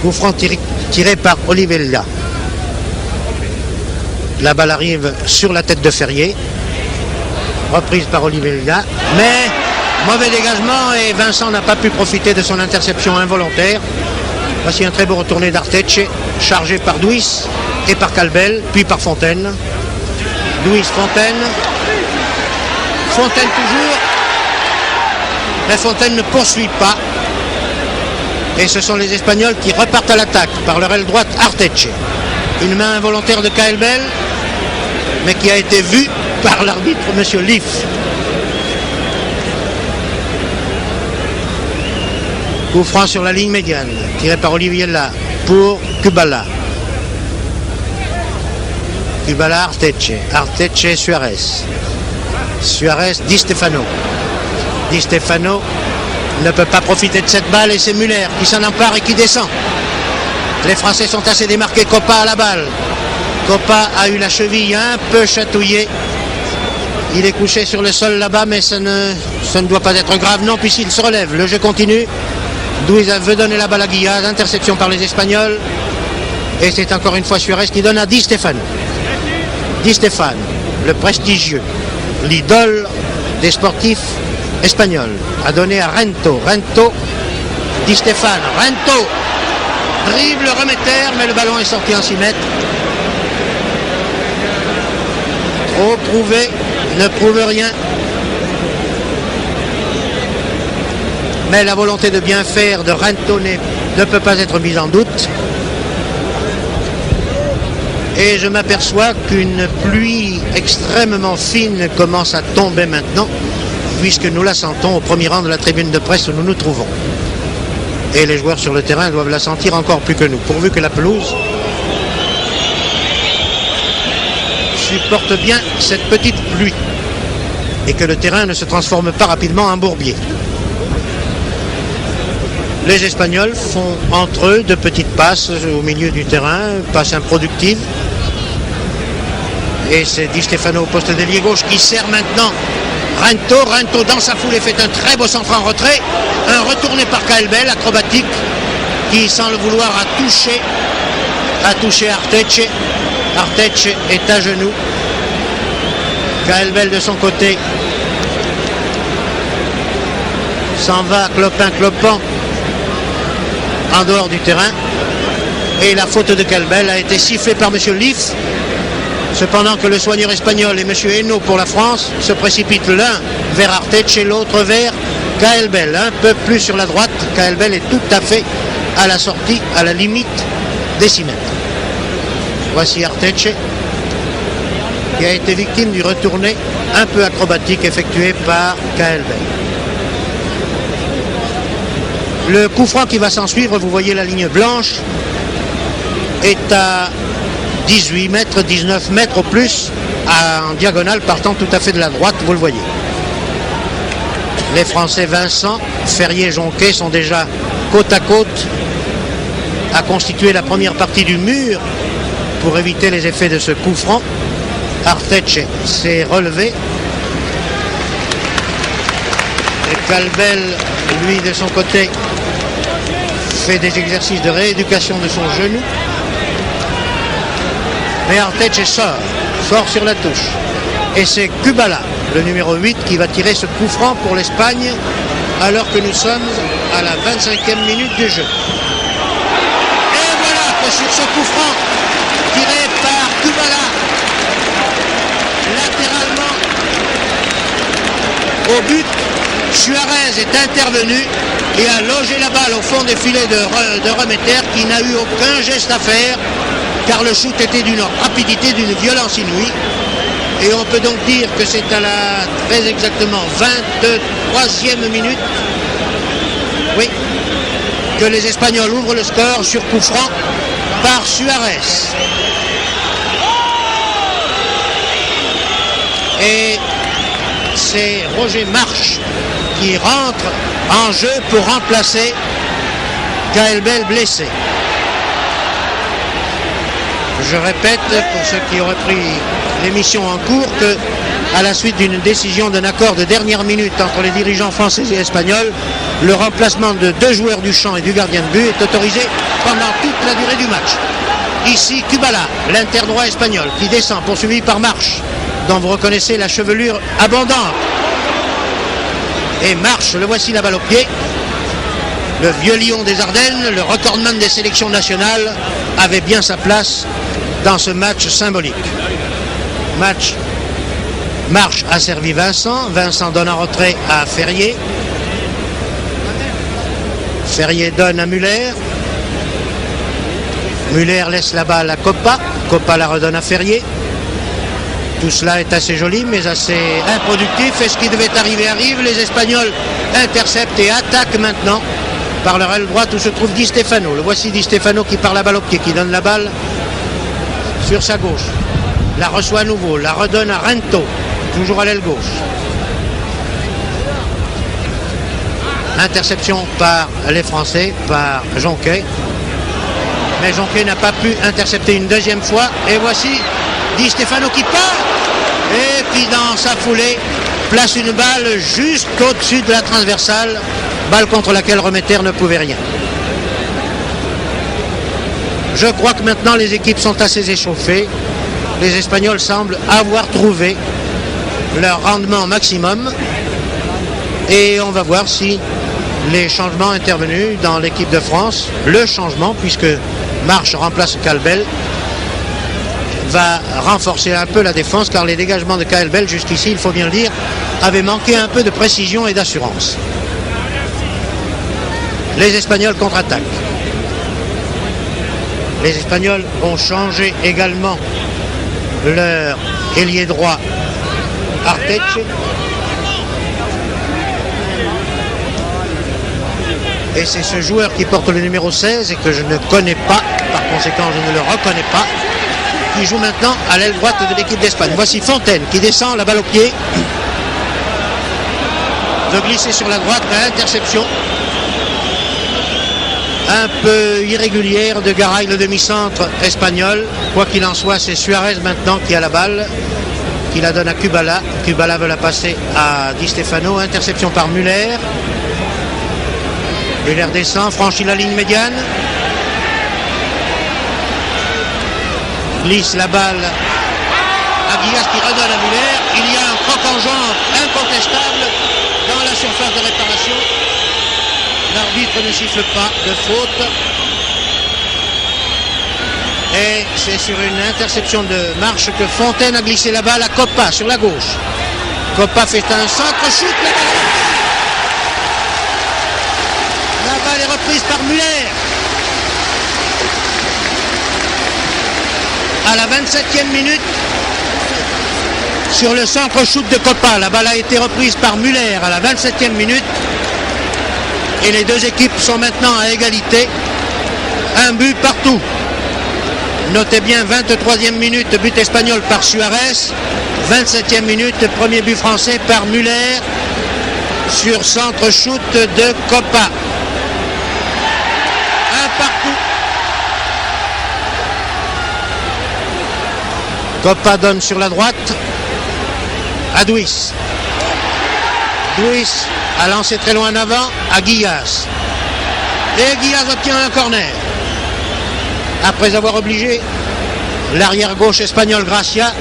Coup franc tiré par Olivier Lia. La balle arrive sur la tête de Ferrier, reprise par Olivier Lia, mais mauvais dégagement et Vincent n'a pas pu profiter de son interception involontaire. Voici un très beau retourné d'Arteche, chargé par Douis et par Kaelbel, puis par Fontaine. Douis, Fontaine toujours, mais Fontaine ne poursuit pas. Et ce sont les Espagnols qui repartent à l'attaque par leur aile droite Arteche. Une main involontaire de Kaelbel, mais qui a été vue par l'arbitre Monsieur Leaf. Coup franc sur la ligne médiane, tiré par Olivier Lia pour Kubala. Kubala, Arteche. Arteche, Suarez. Suarez, Di Stefano. Di Stefano ne peut pas profiter de cette balle et c'est Muller qui s'en empare et qui descend. Les Français sont assez démarqués. Coppa à la balle. Coppa a eu la cheville un peu chatouillée. Il est couché sur le sol là-bas, mais ça ne doit pas être grave. Non, puisqu'il se relève. Le jeu continue. Douiza veut donner la balle à Guillaz. Interception par les Espagnols. Et c'est encore une fois Suarez qui donne à Di Stefano. Di Stefano, le prestigieux, l'idole des sportifs espagnols, a donné à Rento. Rento, Di Stefano. Rento dribble, remet terre, mais le ballon est sorti en 6 mètres. Trop prouvé, ne prouve rien. Mais la volonté de bien faire de Rento ne peut pas être mise en doute. Et je m'aperçois qu'une pluie extrêmement fine commence à tomber maintenant, puisque nous la sentons au premier rang de la tribune de presse où nous nous trouvons. Et les joueurs sur le terrain doivent la sentir encore plus que nous, pourvu que la pelouse supporte bien cette petite pluie et que le terrain ne se transforme pas rapidement en bourbier. Les Espagnols font entre eux de petites passes au milieu du terrain, passes improductives. Et c'est Di Stefano au poste d'ailier gauche qui sert maintenant Rento. Rento dans sa foulée fait un très beau centre en retrait. Un retourné par Caelbel, acrobatique, qui sans le vouloir a touché Arteche. Arteche est à genoux. Caelbel de son côté s'en va clopin-clopant en dehors du terrain. Et la faute de Caelbel a été sifflée par M. Leaf. Cependant que le soigneur espagnol et M. Hainaut pour la France se précipitent l'un vers Arteche et l'autre vers Caelbel. Un peu plus sur la droite. Caelbel est tout à fait à la sortie, à la limite des 6 mètres. Voici Arteche qui a été victime du retourné un peu acrobatique effectué par Caelbel. Le coup franc qui va s'en suivre, vous voyez la ligne blanche, est à 18 mètres, 19 mètres au plus, en diagonale, partant tout à fait de la droite, vous le voyez. Les Français Vincent, Ferrier, Jonquet sont déjà côte à côte à constituer la première partie du mur pour éviter les effets de ce coup franc. Arteche s'est relevé. Et Caelbel, lui, de son côté, fait des exercices de rééducation de son genou. Mais Arteche sort sur la touche. Et c'est Kubala, le numéro 8, qui va tirer ce coup franc pour l'Espagne, alors que nous sommes à la 25e minute du jeu. Et voilà que sur ce coup franc, tiré par Kubala, latéralement au but, Suarez est intervenu et a logé la balle au fond des filets de Remeter, qui n'a eu aucun geste à faire, car le shoot était d'une rapidité, d'une violence inouïe. Et on peut donc dire que c'est à la très exactement 23e minute, oui, que les Espagnols ouvrent le score sur coup franc par Suarez. Et c'est Roger March qui rentre en jeu pour remplacer Caelbel blessé. Je répète, pour ceux qui auraient pris l'émission en cours, que à la suite d'une décision d'un accord de dernière minute entre les dirigeants français et espagnols, le remplacement de 2 joueurs du champ et du gardien de but est autorisé pendant toute la durée du match. Ici, Kubala, l'interdroit espagnol, qui descend, poursuivi par March, dont vous reconnaissez la chevelure abondante. Et March, le voici la balle au pied. Le vieux lion des Ardennes, le recordman des sélections nationales, avait bien sa place dans ce match symbolique. March a servi Vincent. Vincent donne en retrait à Ferrier. Ferrier donne à Muller. Muller laisse la balle à Coppa. Coppa la redonne à Ferrier. Tout cela est assez joli, mais assez improductif. Et ce qui devait arriver arrive. Les Espagnols interceptent et attaquent maintenant par leur aile droite où se trouve Di Stefano. Le voici Di Stefano qui part la balle au pied, qui donne la balle sur sa gauche. La reçoit à nouveau, la redonne à Rento, toujours à l'aile gauche. Interception par les Français, par Jonquet. Mais Jonquet n'a pas pu intercepter une deuxième fois. Et voici Di Stefano qui part et qui, dans sa foulée, place une balle juste au-dessus de la transversale. Balle contre laquelle Remeter ne pouvait rien. Je crois que maintenant les équipes sont assez échauffées. Les Espagnols semblent avoir trouvé leur rendement maximum. Et on va voir si les changements intervenus dans l'équipe de France, le changement, puisque Marche remplace Calbel, va renforcer un peu la défense, car les dégagements de Calbel jusqu'ici, il faut bien le dire, avaient manqué un peu de précision et d'assurance. Les Espagnols contre-attaquent. Les Espagnols ont changé également leur ailier droit Arteche. Et c'est ce joueur qui porte le numéro 16 et que je ne connais pas, par conséquent je ne le reconnais pas, qui joue maintenant à l'aile droite de l'équipe d'Espagne. Voici Fontaine qui descend, la balle au pied, de glisser sur la droite, interception un peu irrégulière de Garay, le demi-centre espagnol. Quoi qu'il en soit, c'est Suarez maintenant qui a la balle, qui la donne à Kubala. Kubala veut la passer à Di Stefano, interception par Müller. Müller descend, franchit la ligne médiane. Glisse la balle à Guillas qui redonne à Müller. Il y a un croc en jambe incontestable dans la surface de réparation. L'arbitre ne siffle pas de faute. Et c'est sur une interception de Marche que Fontaine a glissé la balle à Coppa sur la gauche. Coppa fait un centre-shoot. La balle est reprise par Müller. À la 27e minute, sur le centre-shoot de Coppa, la balle a été reprise par Müller à la 27e minute. Et les deux équipes sont maintenant à égalité. Un but partout. Notez bien, 23e minute, but espagnol par Suarez. 27e minute, premier but français par Müller sur centre-shoot de Coppa. Un partout. Coppa donne sur la droite à Duis. Duis a lancé très loin en avant à Guillas. Et Guillas obtient un corner. Après avoir obligé l'arrière gauche espagnol Gracia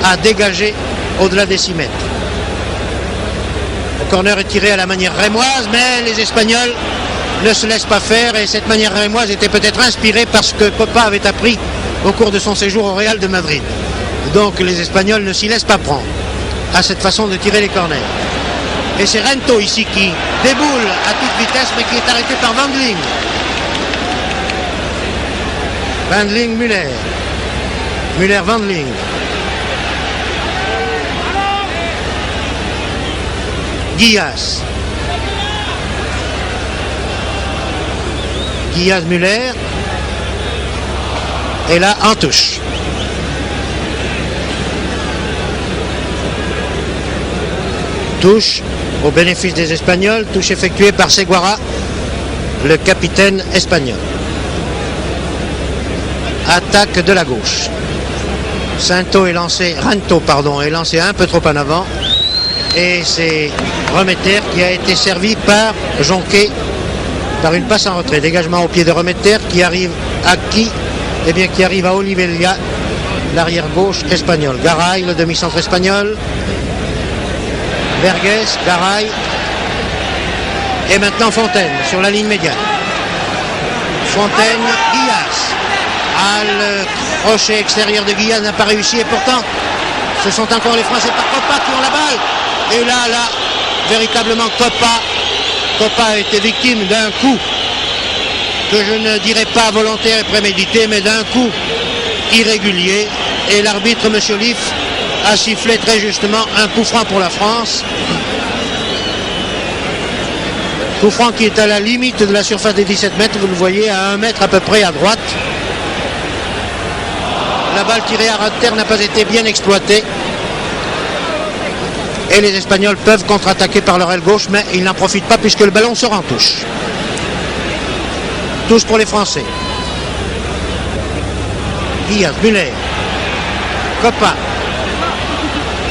à dégager au-delà des 6 mètres. Le corner est tiré à la manière rémoise, mais les Espagnols ne se laissent pas faire. Et cette manière rémoise était peut-être inspirée parce que Coppa avait appris au cours de son séjour au Real de Madrid. Donc les Espagnols ne s'y laissent pas prendre à cette façon de tirer les corners. Et c'est Rento ici qui déboule à toute vitesse, mais qui est arrêté par Wendling. Wendling, Müller. Müller, Wendling. Guillas. Guillas, Müller. Et là, en touche. Touche au bénéfice des Espagnols, touche effectuée par Seguara, le capitaine espagnol. Attaque de la gauche. Rento est lancé un peu trop en avant. Et c'est Remeter qui a été servi par Jonquet par une passe en retrait. Dégagement au pied de Remeter qui arrive à qui? Eh bien qui arrive à Oliveira, l'arrière gauche espagnol. Garay, le demi-centre espagnol. Verges, Garay. Et maintenant Fontaine sur la ligne médiane. Fontaine, Guillas. Le crochet extérieur de Guillas n'a pas réussi et pourtant ce sont encore les Français par Coppa qui ont la balle. Et là, véritablement Coppa a été victime d'un coup que je ne dirais pas volontaire et prémédité, mais d'un coup irrégulier. Et l'arbitre, M. Liff, a sifflé très justement un coup franc pour la France. Coup franc qui est à la limite de la surface des 17 mètres, vous le voyez, à 1 mètre à peu près à droite. La balle tirée à ras de terre n'a pas été bien exploitée. Et les Espagnols peuvent contre-attaquer par leur aile gauche, mais ils n'en profitent pas puisque le ballon sort en touche. Touche pour les Français. Guillaz, Muller. Copa.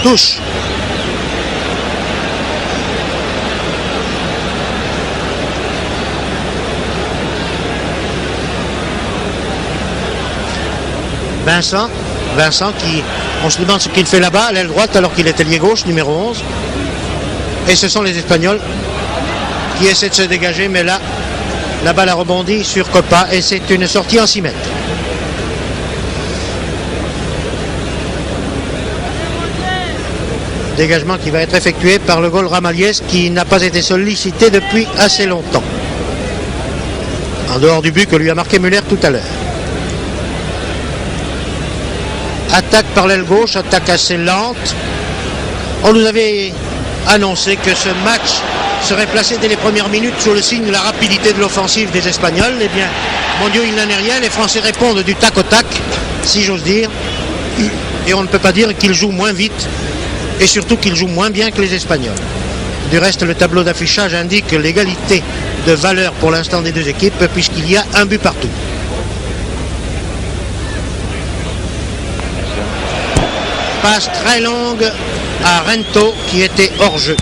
Touche. Vincent qui, on se demande ce qu'il fait là-bas, à l'aile droite, alors qu'il est ailier gauche, numéro 11. Et ce sont les Espagnols qui essaient de se dégager, mais là, la balle a rebondi sur Copa et c'est une sortie en 6 mètres. Dégagement qui va être effectué par le goal Ramalies qui n'a pas été sollicité depuis assez longtemps. En dehors du but que lui a marqué Muller tout à l'heure. Attaque par l'aile gauche, attaque assez lente. On nous avait annoncé que ce match serait placé dès les premières minutes sous le signe de la rapidité de l'offensive des Espagnols. Eh bien, mon Dieu, il n'en est rien. Les Français répondent du tac au tac, si j'ose dire. Et on ne peut pas dire qu'ils jouent moins vite et surtout qu'ils jouent moins bien que les Espagnols. Du reste, le tableau d'affichage indique l'égalité de valeur pour l'instant des deux équipes puisqu'il y a un but partout. Passe très longue à Rento qui était hors jeu.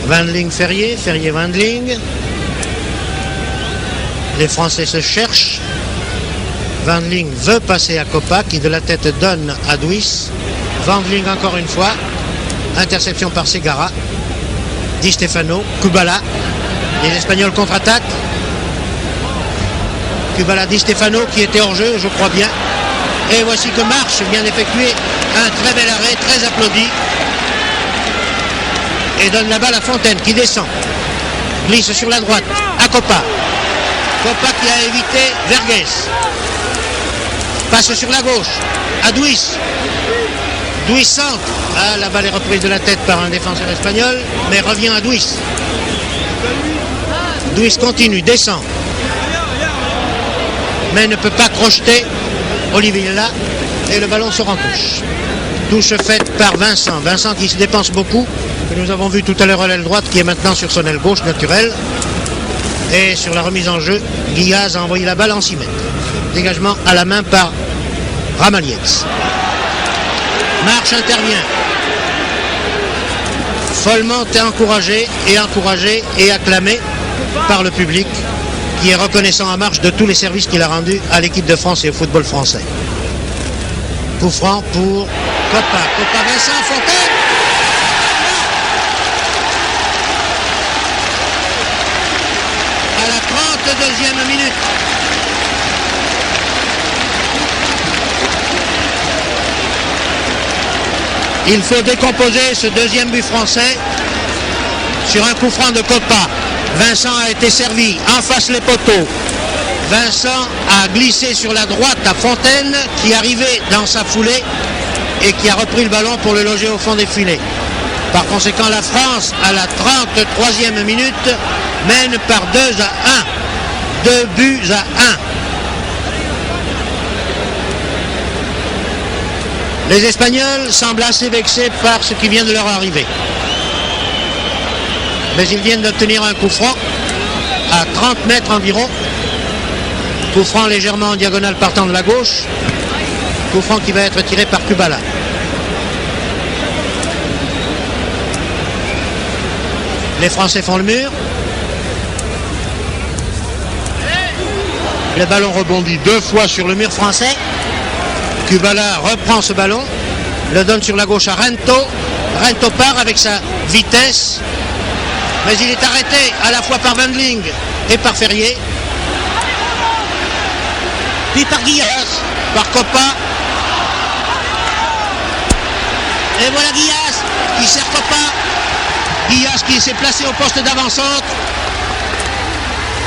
Wendling Ferrier, Ferrier Wendling. Les Français se cherchent. Wendling veut passer à Copa qui de la tête donne à Duis. Wendling encore une fois. Interception par Segara. Di Stefano, Kubala. Les Espagnols contre-attaquent. Kubala, Di Stefano qui était hors jeu, je crois bien. Et voici que Marche vient d'effectuer un très bel arrêt, très applaudi. Et donne la balle à Fontaine qui descend. Glisse sur la droite à Copa. Copa qui a évité Vergues. Passe sur la gauche à Duis. Duis centre. Ah, la balle est reprise de la tête par un défenseur espagnol, mais revient à Duis. Duis continue, descend. Mais ne peut pas crocheter Olivier là et le ballon sort en touche. Touche faite par Vincent. Vincent qui se dépense beaucoup, que nous avons vu tout à l'heure à l'aile droite, qui est maintenant sur son aile gauche naturelle. Et sur la remise en jeu, Guillaz a envoyé la balle en 6 mètres. Dégagement à la main par Ramalies. Marche intervient. Follement encouragé et acclamé par le public, qui est reconnaissant à Marche de tous les services qu'il a rendus à l'équipe de France et au football français. Coup franc pour Copa. Copa Vincent, Fontaine. À la 32e minute. Il faut décomposer ce deuxième but français sur un coup franc de Copa. Vincent a été servi, en face les poteaux. Vincent a glissé sur la droite à Fontaine, qui arrivait dans sa foulée et qui a repris le ballon pour le loger au fond des filets. Par conséquent, la France, à la 33e minute, mène par 2-1. 2 buts à 1. Les Espagnols semblent assez vexés par ce qui vient de leur arriver. Mais ils viennent d'obtenir un coup franc à 30 mètres environ. Coup franc légèrement en diagonale partant de la gauche. Coup franc qui va être tiré par Kubala. Les Français font le mur. Le ballon rebondit 2 fois sur le mur français. Kubala reprend ce ballon, le donne sur la gauche à Rento. Rento part avec sa vitesse. Mais il est arrêté à la fois par Wendling et par Ferrier. Puis par Guillaz, par Copa. Et voilà Guillaz qui sert Copa. Guillaz qui s'est placé au poste d'avant-centre.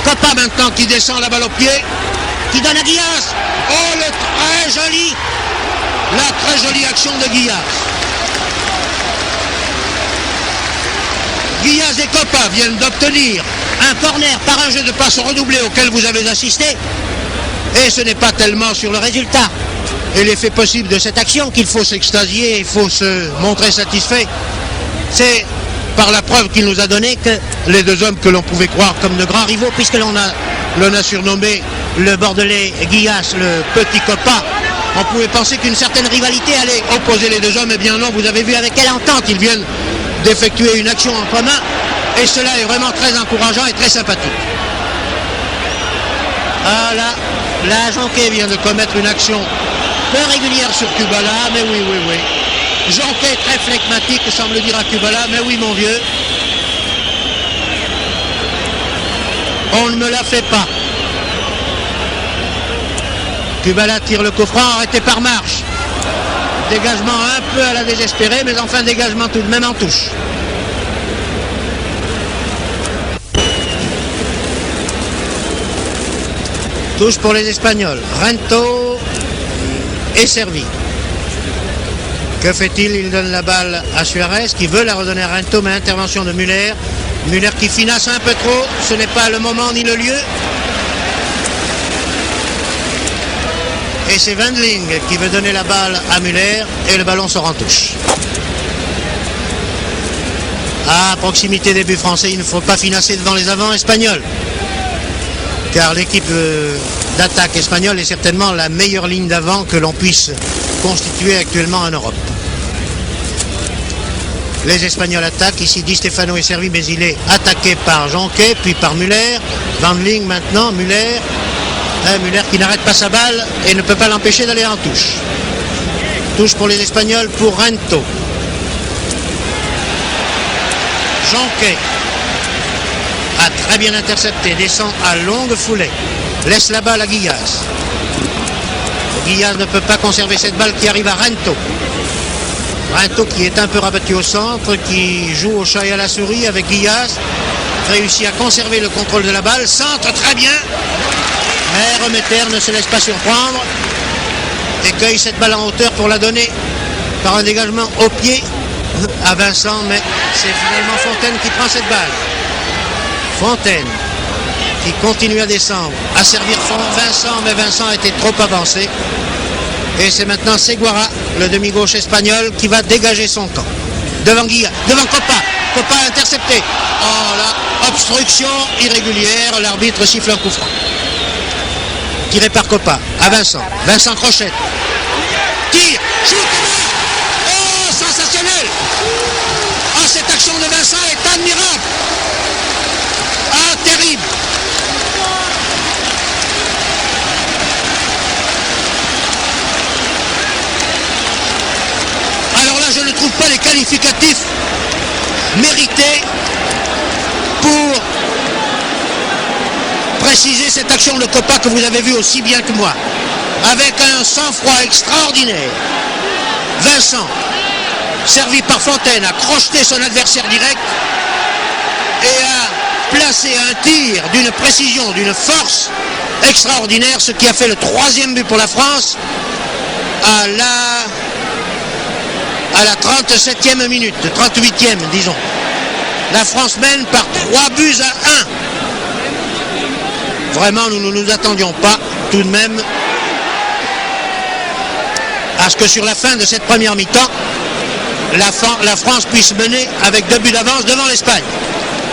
Copa maintenant qui descend la balle au pied. Qui donne à Guillaz. Oh, la très jolie action de Guillaz. Guillaz et Copa viennent d'obtenir un corner par un jeu de passe redoublé auquel vous avez assisté. Et ce n'est pas tellement sur le résultat et l'effet possible de cette action qu'il faut s'extasier, il faut se montrer satisfait. C'est par la preuve qu'il nous a donné que les deux hommes que l'on pouvait croire comme de grands rivaux, puisque l'on a surnommé le Bordelais Guillas, le petit Copa, on pouvait penser qu'une certaine rivalité allait opposer les deux hommes. Eh bien non, vous avez vu avec quelle entente ils viennent d'effectuer une action en commun, et cela est vraiment très encourageant et très sympathique. Ah là, Jonquet vient de commettre une action peu régulière sur Kubala, mais oui. Jonquet très flegmatique, semble dire à Kubala, mais oui mon vieux, on ne me la fait pas. Kubala tire le coup franc, arrêté par Marche. Dégagement un peu à la désespérée, mais enfin dégagement tout de même en touche. Touche pour les Espagnols. Rento est servi. Que fait-il? Il donne la balle à Suarez qui veut la redonner à Rento, mais intervention de Müller. Müller qui finasse un peu trop. Ce n'est pas le moment ni le lieu. Et c'est Wendling qui veut donner la balle à Müller et le ballon sort en touche. À proximité des buts français, il ne faut pas finasser devant les avants espagnols. Car l'équipe d'attaque espagnole est certainement la meilleure ligne d'avant que l'on puisse constituer actuellement en Europe. Les Espagnols attaquent. Ici, Di Stefano est servi, mais il est attaqué par Jonquet, puis par Müller. Wendling maintenant, Müller qui n'arrête pas sa balle et ne peut pas l'empêcher d'aller en touche. Touche pour les Espagnols, pour Rento. Jonquet a très bien intercepté, descend à longue foulée, laisse la balle à Guillas. Guillas ne peut pas conserver cette balle qui arrive à Rento. Rento qui est un peu rabattu au centre, qui joue au chat et à la souris avec Guillas, réussit à conserver le contrôle de la balle, centre très bien, mais Remeter ne se laisse pas surprendre et cueille cette balle en hauteur pour la donner par un dégagement au pied à Vincent, mais c'est finalement Fontaine qui prend cette balle. Fontaine qui continue à descendre, à servir Vincent, mais Vincent a été trop avancé. Et c'est maintenant Seguara, le demi-gauche espagnol, qui va dégager son camp. Devant Guilla, devant Copa. Copa intercepté. Oh là, obstruction irrégulière, l'arbitre siffle un coup franc. Tiré par Copa, à Vincent. Vincent crochette. Tire, shoot. Oh, sensationnel. Oh, cette action de Vincent est admirable. Ah, terrible. Alors là, je ne trouve pas les qualificatifs mérités pour préciser cette action de Copa que vous avez vue aussi bien que moi. Avec un sang-froid extraordinaire. Vincent, servi par Fontaine, a crocheté son adversaire direct et a placé un tir d'une précision, d'une force extraordinaire, ce qui a fait le 3e but pour la France à la 37e minute, 38e disons. La France mène par 3 buts à 1. Vraiment, nous ne nous attendions pas tout de même à ce que sur la fin de cette première mi-temps, la France puisse mener avec 2 buts d'avance devant l'Espagne.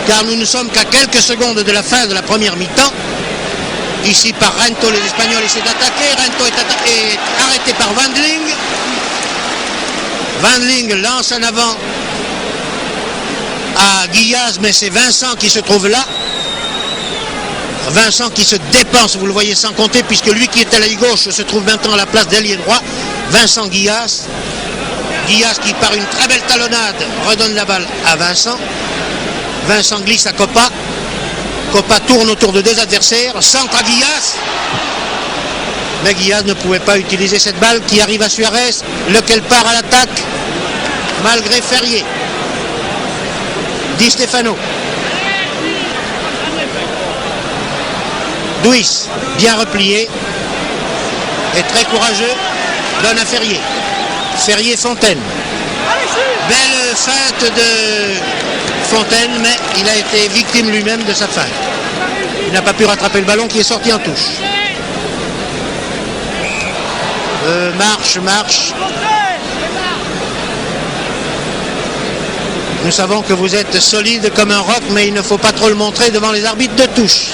Car nous ne sommes qu'à quelques secondes de la fin de la première mi-temps. Ici par Rento, les Espagnols essaient d'attaquer. Rento est arrêté par Wendling. Wendling lance en avant à Guillas, mais c'est Vincent qui se trouve là. Vincent qui se dépense, vous le voyez sans compter, puisque lui qui est à l'aile gauche se trouve maintenant à la place d'ailier droit. Vincent Guillas. Guillas qui par une très belle talonnade redonne la balle à Vincent. Vincent glisse à Copa. Copa tourne autour de 2 adversaires. Centre à Guillas. Mais Guillas ne pouvait pas utiliser cette balle qui arrive à Suarez, lequel part à l'attaque malgré Ferrier. Di Stefano. Duis, bien replié et très courageux, donne à Ferrier. Ferrier Fontaine. Belle feinte de Fontaine, mais il a été victime lui-même de sa feinte. Il n'a pas pu rattraper le ballon qui est sorti en touche. Marche. Nous savons que vous êtes solide comme un roc, mais il ne faut pas trop le montrer devant les arbitres de touche.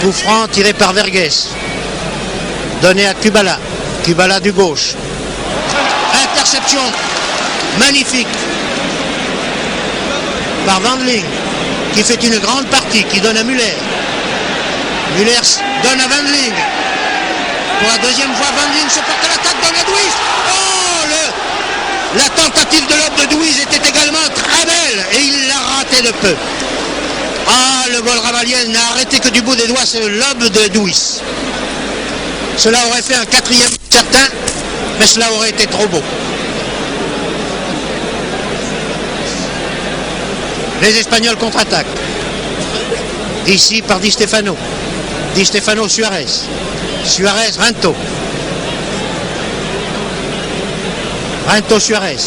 Coup franc tiré par Vergues. Donné à Kubala. Kubala du gauche. Interception magnifique par Wendling, qui fait une grande partie, qui donne à Müller. Müller donne à Wendling. Pour la deuxième fois, Wendling se porte à l'attaque, donne à Douis. Oh, la tentative de lob de Douis était également très belle et il l'a raté de peu. Ah, le vol Ramalliès n'a arrêté que du bout des doigts ce lob de Douis. Cela aurait fait un quatrième certain, mais cela aurait été trop beau. Les Espagnols contre-attaquent. Ici par Di Stefano. Di Stefano, Suarez. Suarez, Rinto. Rinto, Suarez.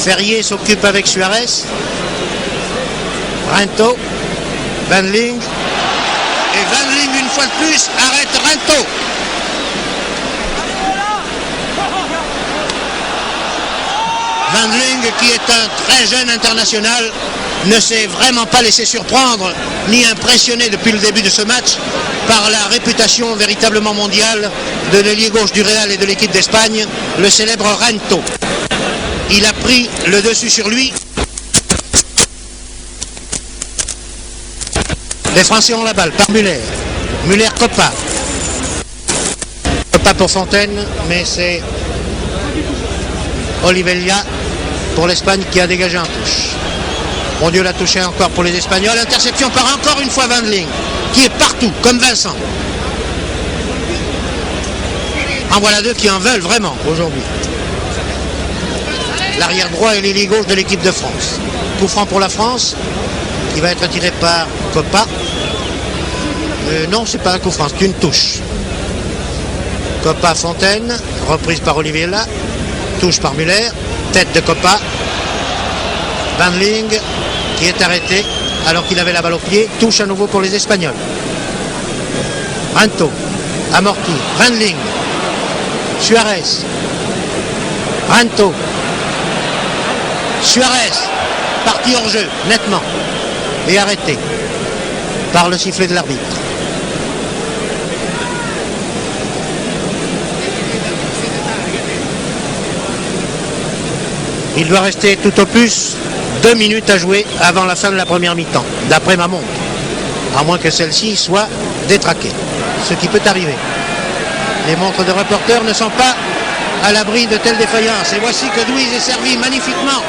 Ferrier s'occupe avec Suarez. Rinto. Wendling. Et Wendling, une fois de plus, arrête Rinto. Wendling, qui est un très jeune international, ne s'est vraiment pas laissé surprendre ni impressionné depuis le début de ce match par la réputation véritablement mondiale de l'ailier gauche du Real et de l'équipe d'Espagne, le célèbre Rinto. Il a pris le dessus sur lui. Les Français ont la balle par Müller. Müller, Copa. Copa pour Fontaine, mais c'est Olivella pour l'Espagne qui a dégagé en touche. Bon Dieu l'a touché encore pour les Espagnols. Interception par encore une fois Wendling, qui est partout, comme Vincent. En voilà deux qui en veulent vraiment aujourd'hui. L'arrière droit et l'ailier gauche de l'équipe de France. Coup franc pour la France, qui va être tiré par Copa. Non, c'est pas un coup franc, c'est une touche. Copa, Fontaine, reprise par Olivella, touche par Müller, tête de Copa. Wendling qui est arrêté alors qu'il avait la balle au pied, touche à nouveau pour les Espagnols. Rinto, amorti, Wendling, Suarez, Rinto, Suarez, parti hors jeu, nettement, et arrêté par le sifflet de l'arbitre. Il doit rester tout au plus 2 minutes à jouer avant la fin de la première mi-temps, d'après ma montre. À moins que celle-ci soit détraquée, ce qui peut arriver. Les montres de reporters ne sont pas à l'abri de telles défaillances. Et voici que Douis est servi magnifiquement.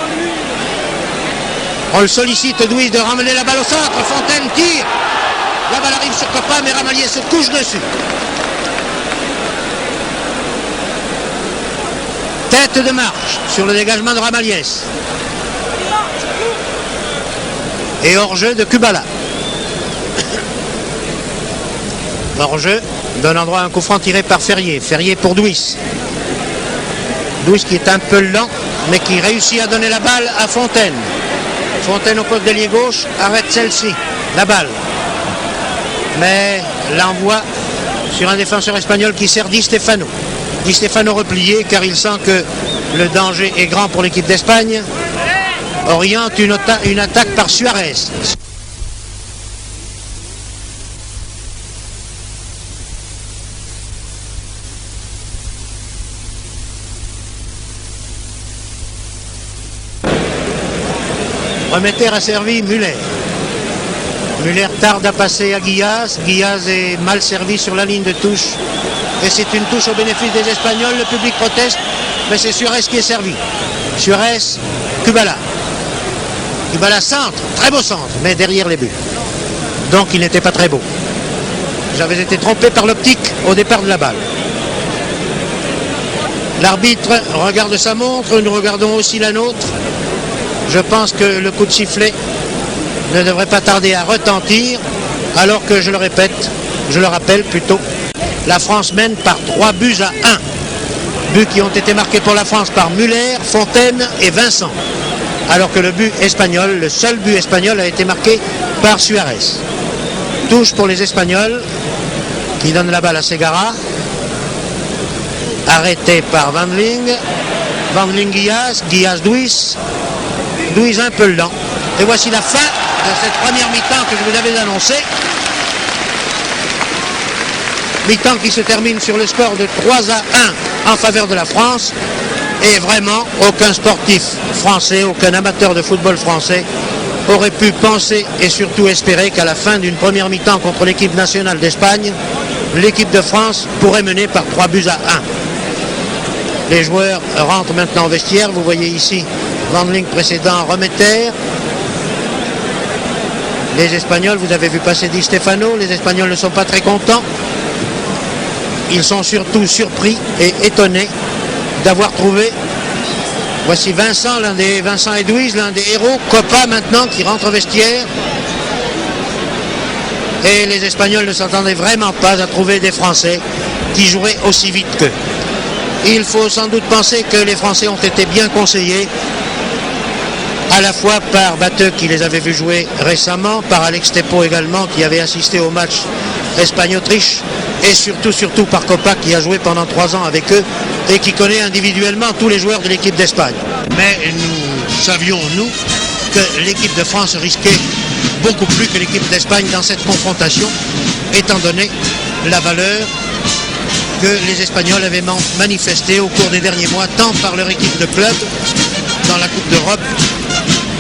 On le sollicite, Douis, de ramener la balle au centre. Fontaine tire. La balle arrive sur Copa, mais Ramalliès se couche dessus. Tête de marche sur le dégagement de Ramalliès. Et hors-jeu de Kubala. Hors-jeu donne endroit à un coup franc tiré par Ferrier. Ferrier pour Douis. Douis qui est un peu lent, mais qui réussit à donner la balle à Fontaine. Fontaine au poste d'ailier gauche, arrête celle-ci, la balle. Mais l'envoie sur un défenseur espagnol qui sert Di Stefano. Di Stefano replié car il sent que le danger est grand pour l'équipe d'Espagne. Oriente une attaque par Suarez. Remetter a servi Müller. Müller tarde à passer à Guillaz. Guillaz est mal servi sur la ligne de touche. Et c'est une touche au bénéfice des Espagnols. Le public proteste, mais c'est Suarez qui est servi. Suarez, Kubala. Kubala centre, très beau centre, mais derrière les buts. Donc il n'était pas très beau. J'avais été trompé par l'optique au départ de la balle. L'arbitre regarde sa montre, nous regardons aussi la nôtre. Je pense que le coup de sifflet ne devrait pas tarder à retentir, alors que je le rappelle plutôt, la France mène par 3 buts à 1. Buts qui ont été marqués pour la France par Müller, Fontaine et Vincent. Alors que le but espagnol, le seul but espagnol a été marqué par Suarez. Touche pour les Espagnols, qui donnent la balle à Segara. arrêté par Van Ling Guillas, Guillas Duis un peu lent. Et voici la fin de cette première mi-temps que je vous avais annoncée. Mi-temps qui se termine sur le score de 3-1 en faveur de la France. Et vraiment, aucun sportif français, aucun amateur de football français aurait pu penser et surtout espérer qu'à la fin d'une première mi-temps contre l'équipe nationale d'Espagne, l'équipe de France pourrait mener par 3-1. Les joueurs rentrent maintenant au vestiaire. Vous voyez ici Van Ling précédent remetteur. Les Espagnols, vous avez vu passer Di Stefano, les Espagnols ne sont pas très contents. Ils sont surtout surpris et étonnés d'avoir trouvé, voici Vincent Edouise, l'un des héros, Copa maintenant qui rentre au vestiaire. Et les Espagnols ne s'attendaient vraiment pas à trouver des Français qui joueraient aussi vite qu'eux. Il faut sans doute penser que les Français ont été bien conseillés, à la fois par Batteux qui les avait vus jouer récemment, par Alex Tepo également qui avait assisté au match Espagne-Autriche, et surtout par Copa qui a joué pendant 3 ans avec eux et qui connaît individuellement tous les joueurs de l'équipe d'Espagne. Mais nous savions, nous, que l'équipe de France risquait beaucoup plus que l'équipe d'Espagne dans cette confrontation, étant donné la valeur que les Espagnols avaient manifestée au cours des derniers mois, tant par leur équipe de club dans la Coupe d'Europe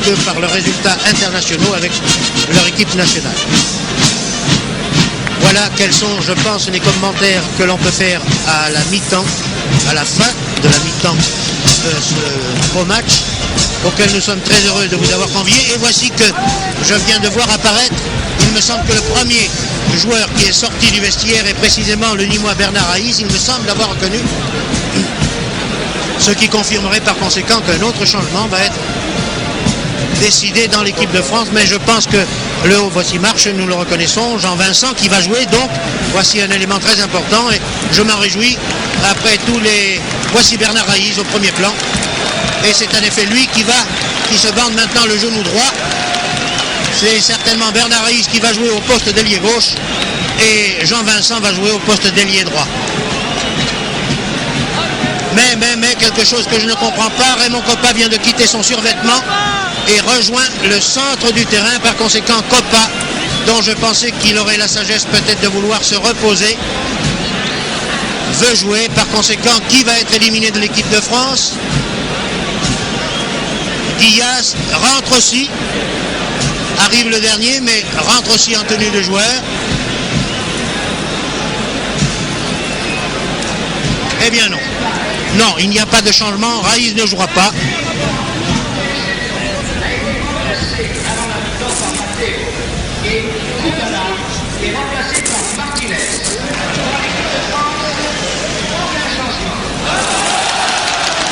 que par leurs résultats internationaux avec leur équipe nationale. Voilà quels sont, je pense, les commentaires que l'on peut faire à la mi-temps, à la fin de la mi-temps de ce beau match, auquel nous sommes très heureux de vous avoir conviés. Et voici que je viens de voir apparaître, il me semble que le premier joueur qui est sorti du vestiaire est précisément le Nîmois Bernard Haïs, il me semble l'avoir reconnu, ce qui confirmerait par conséquent qu'un autre changement va être décidé dans l'équipe de France, mais je pense que le haut voici marche, nous le reconnaissons, Jean Vincent qui va jouer, donc voici un élément très important et je m'en réjouis après tous les... Voici Bernard Haïs au premier plan et c'est en effet lui qui se bande maintenant le genou droit. C'est certainement Bernard Haïs qui va jouer au poste d'ailier gauche et Jean Vincent va jouer au poste d'ailier droit. Mais quelque chose que je ne comprends pas, Raymond Copa vient de quitter son survêtement et rejoint le centre du terrain. Par conséquent, Copa, dont je pensais qu'il aurait la sagesse peut-être de vouloir se reposer, veut jouer. Par conséquent, qui va être éliminé de l'équipe de France? Guillas rentre aussi, arrive le dernier, mais rentre aussi en tenue de joueur. Eh bien non. Non, il n'y a pas de changement, Raïs ne jouera pas.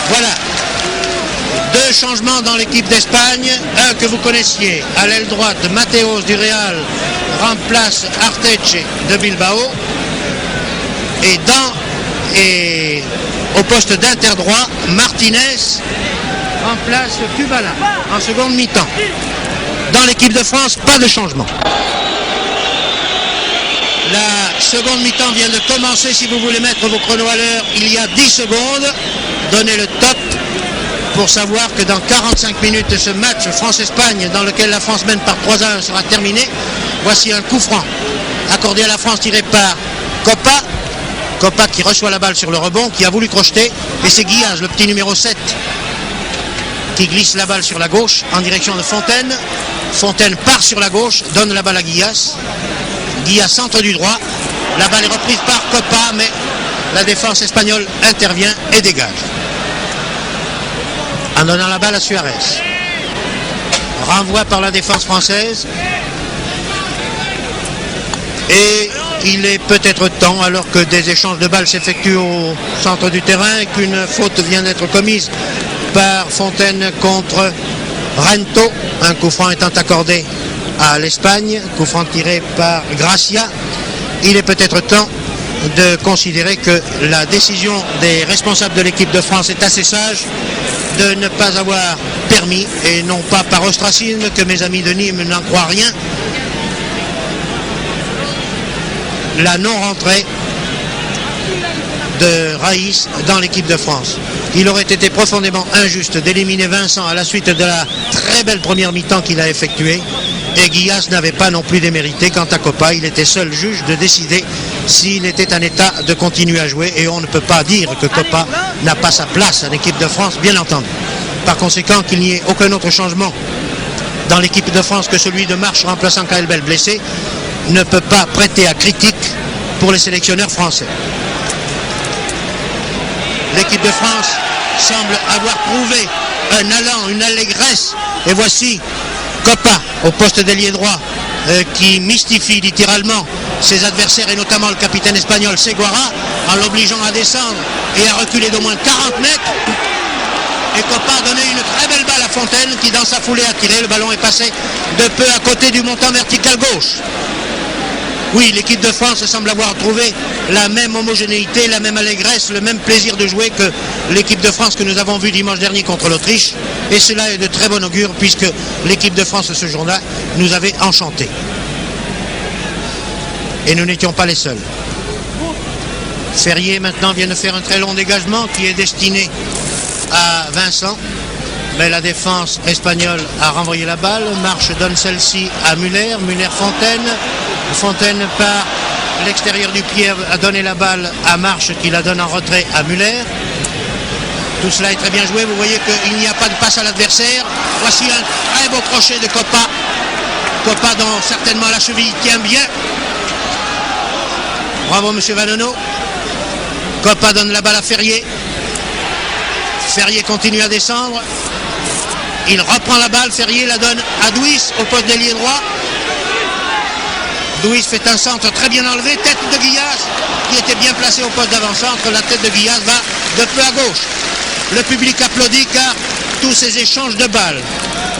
Voilà. 2 changements dans l'équipe d'Espagne. Un que vous connaissiez, à l'aile droite, Mateos du Real remplace Arteche de Bilbao. Et au poste d'interdroit, Martinez remplace Kubala en seconde mi-temps. Dans l'équipe de France, pas de changement. La seconde mi-temps vient de commencer. Si vous voulez mettre vos chronos à l'heure, il y a 10 secondes. Donnez le top pour savoir que dans 45 minutes, ce match France-Espagne, dans lequel la France mène par 3-1, sera terminé. Voici un coup franc accordé à la France, tiré par Copa. Copa qui reçoit la balle sur le rebond, qui a voulu crocheter, et c'est Guillas, le petit numéro 7, qui glisse la balle sur la gauche en direction de Fontaine. Fontaine part sur la gauche, donne la balle à Guillas. Guillas centre du droit, la balle est reprise par Copa, mais la défense espagnole intervient et dégage. En donnant la balle à Suarez. Renvoi par la défense française. Et il est peut-être temps, alors que des échanges de balles s'effectuent au centre du terrain et qu'une faute vient d'être commise par Fontaine contre Rento, un coup franc étant accordé à l'Espagne, coup franc tiré par Gracia. Il est peut-être temps de considérer que la décision des responsables de l'équipe de France est assez sage de ne pas avoir permis, et non pas par ostracisme, que mes amis de Nîmes n'en croient rien, la non-rentrée de Raïs dans l'équipe de France. Il aurait été profondément injuste d'éliminer Vincent à la suite de la très belle première mi-temps qu'il a effectuée. Et Guillas n'avait pas non plus démérité. Quant à Copa, il était seul juge de décider s'il était en état de continuer à jouer. Et on ne peut pas dire que Copa n'a pas sa place en équipe de France, bien entendu. Par conséquent, qu'il n'y ait aucun autre changement dans l'équipe de France que celui de Marche remplaçant Kaelbel blessé ne peut pas prêter à critique pour les sélectionneurs français. L'équipe de France semble avoir prouvé un allant, une allégresse. Et voici Copa au poste d'ailier droit qui mystifie littéralement ses adversaires et notamment le capitaine espagnol Seguara en l'obligeant à descendre et à reculer d'au moins 40 mètres. Et Copa a donné une très belle balle à Fontaine qui dans sa foulée a tiré. Le ballon est passé de peu à côté du montant vertical gauche. Oui, l'équipe de France semble avoir trouvé la même homogénéité, la même allégresse, le même plaisir de jouer que l'équipe de France que nous avons vue dimanche dernier contre l'Autriche. Et cela est de très bon augure puisque l'équipe de France ce jour-là nous avait enchantés. Et nous n'étions pas les seuls. Ferrier maintenant vient de faire un très long dégagement qui est destiné à Vincent. Mais la défense espagnole a renvoyé la balle. Marche donne celle-ci à Muller. Muller-Fontaine. Fontaine par l'extérieur du pied a donné la balle à Marche qui la donne en retrait à Muller. Tout cela est très bien joué. Vous voyez qu'il n'y a pas de passe à l'adversaire. Voici un très beau crochet de Copa. Copa dont certainement la cheville tient bien. Bravo monsieur Vanneno. Copa donne la balle à Ferrier. Ferrier continue à descendre. Il reprend la balle. Ferrier la donne à Douis au poste d'ailier droit. Douis fait un centre très bien enlevé. Tête de Guillas qui était bien placé au poste d'avant-centre. La tête de Guillas va de peu à gauche. Le public applaudit car tous ces échanges de balles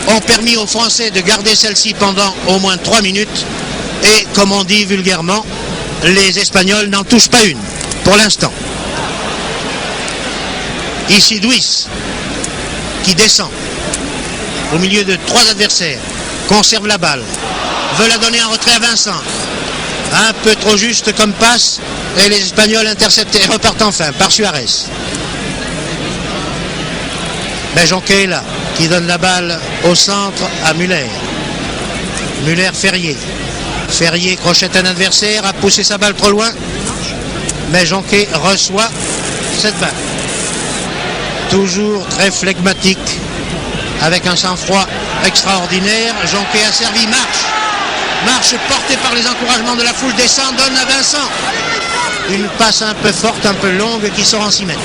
ont permis aux Français de garder celle-ci pendant au moins 3 minutes. Et comme on dit vulgairement, les Espagnols n'en touchent pas une pour l'instant. Ici Douis qui descend au milieu de 3 adversaires, conserve la balle, veut la donner en retrait à Vincent. Un peu trop juste comme passe et les Espagnols interceptent et repartent enfin par Suarez. Mais Jonquet est là, qui donne la balle au centre à Muller. Muller-Ferrier. Ferrier crochette un adversaire, a poussé sa balle trop loin. Mais Jonquet reçoit cette balle. Toujours très flegmatique, avec un sang-froid extraordinaire. Jonquet a servi Marche. Marche porté par les encouragements de la foule descend, donne à Vincent. Une passe un peu forte, un peu longue qui sort en 6 mètres.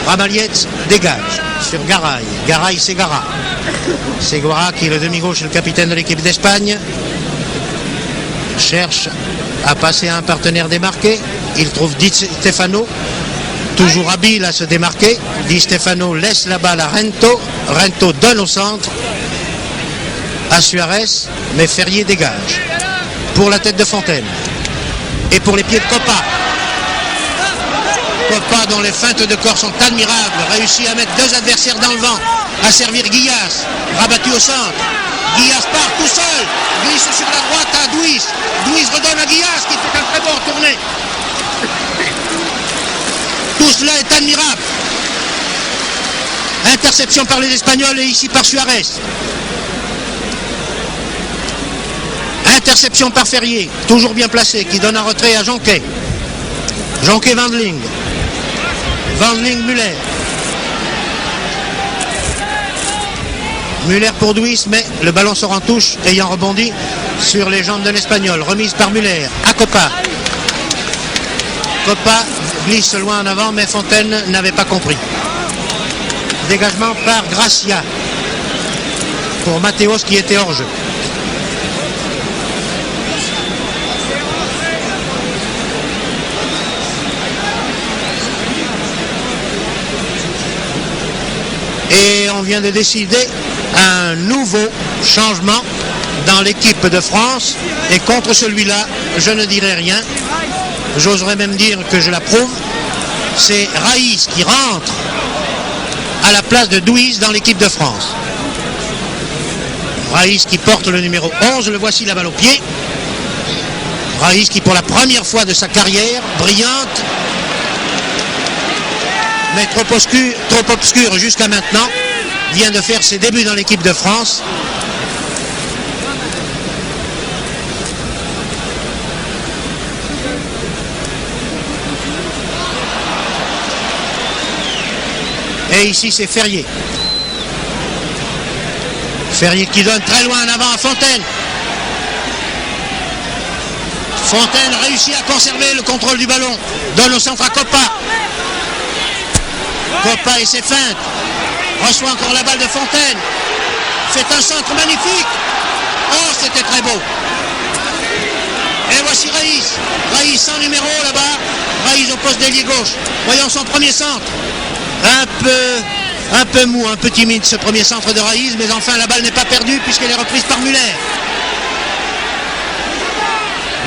Ramalietz dégage sur Garay. Garay Segara. Segara qui est le demi-gauche et le capitaine de l'équipe d'Espagne. Cherche à passer à un partenaire démarqué. Il trouve Di Stefano, toujours habile à se démarquer. Di Stefano laisse la balle à Rento. Rento donne au centre à Suarez, mais Ferrier dégage. Pour la tête de Fontaine. Et pour les pieds de Copa. Copa dont les feintes de corps sont admirables. Réussit à mettre 2 adversaires dans le vent. À servir Guillas. Rabattu au centre. Guillas part tout seul. Glisse sur la droite à Douis. Douis redonne à Guillas qui fait un très bon retourné. Tout cela est admirable. Interception par les Espagnols et ici par Suarez. Interception par Ferrier, toujours bien placé, qui donne un retrait à Jonquet. Jonquet Wendling. Wendling Muller. Muller pour Douis, mais le ballon sort en touche, ayant rebondi sur les jambes de l'Espagnol. Remise par Muller à Copa. Copa glisse loin en avant, mais Fontaine n'avait pas compris. Dégagement par Gracia pour Mathéos qui était hors jeu. Et on vient de décider un nouveau changement dans l'équipe de France. Et contre celui-là, je ne dirai rien. J'oserais même dire que je l'approuve. C'est Raïs qui rentre à la place de Douis dans l'équipe de France. Raïs qui porte le numéro 11. Le voici, la balle au pied. Raïs qui pour la première fois de sa carrière, brillante, mais trop obscur jusqu'à maintenant, vient de faire ses débuts dans l'équipe de France. Et ici c'est Ferrier. Ferrier qui donne très loin en avant à Fontaine. Fontaine réussit à conserver le contrôle du ballon. Donne au centre à Coppa. Coppa et ses feintes. Reçoit encore la balle de Fontaine. C'est un centre magnifique. Oh, c'était très beau. Et voici Raïs. Raïs sans numéro là-bas. Raïs au poste d'ailier gauche. Voyons son premier centre. Un peu mou, un peu timide ce premier centre de Raïs, mais enfin la balle n'est pas perdue puisqu'elle est reprise par Müller.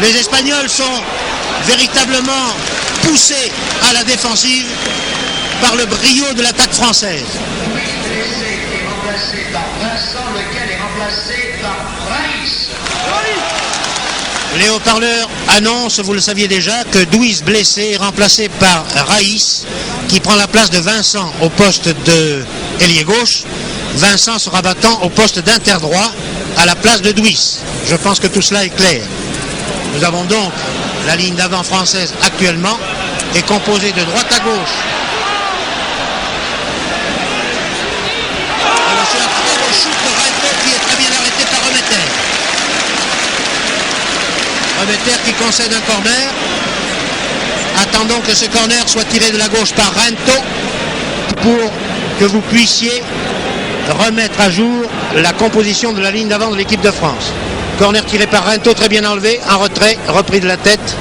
Les Espagnols sont véritablement poussés à la défensive par le brio de l'attaque française. Les haut-parleurs annoncent, vous le saviez déjà, que Douis blessé est remplacé par Raïs, qui prend la place de Vincent au poste de ailier gauche. Vincent sera battant au poste d'interdroit à la place de Douis. Je pense que tout cela est clair. Nous avons donc la ligne d'avant française actuellement est composée de droite à gauche. Alors c'est un très beau shoot de Rento qui est très bien arrêté par Remeter. Remeter qui concède un corner. Attendons que ce corner soit tiré de la gauche par Rento pour que vous puissiez remettre à jour la composition de la ligne d'avant de l'équipe de France. Corner tiré par Rento, très bien enlevé, en retrait, repris de la tête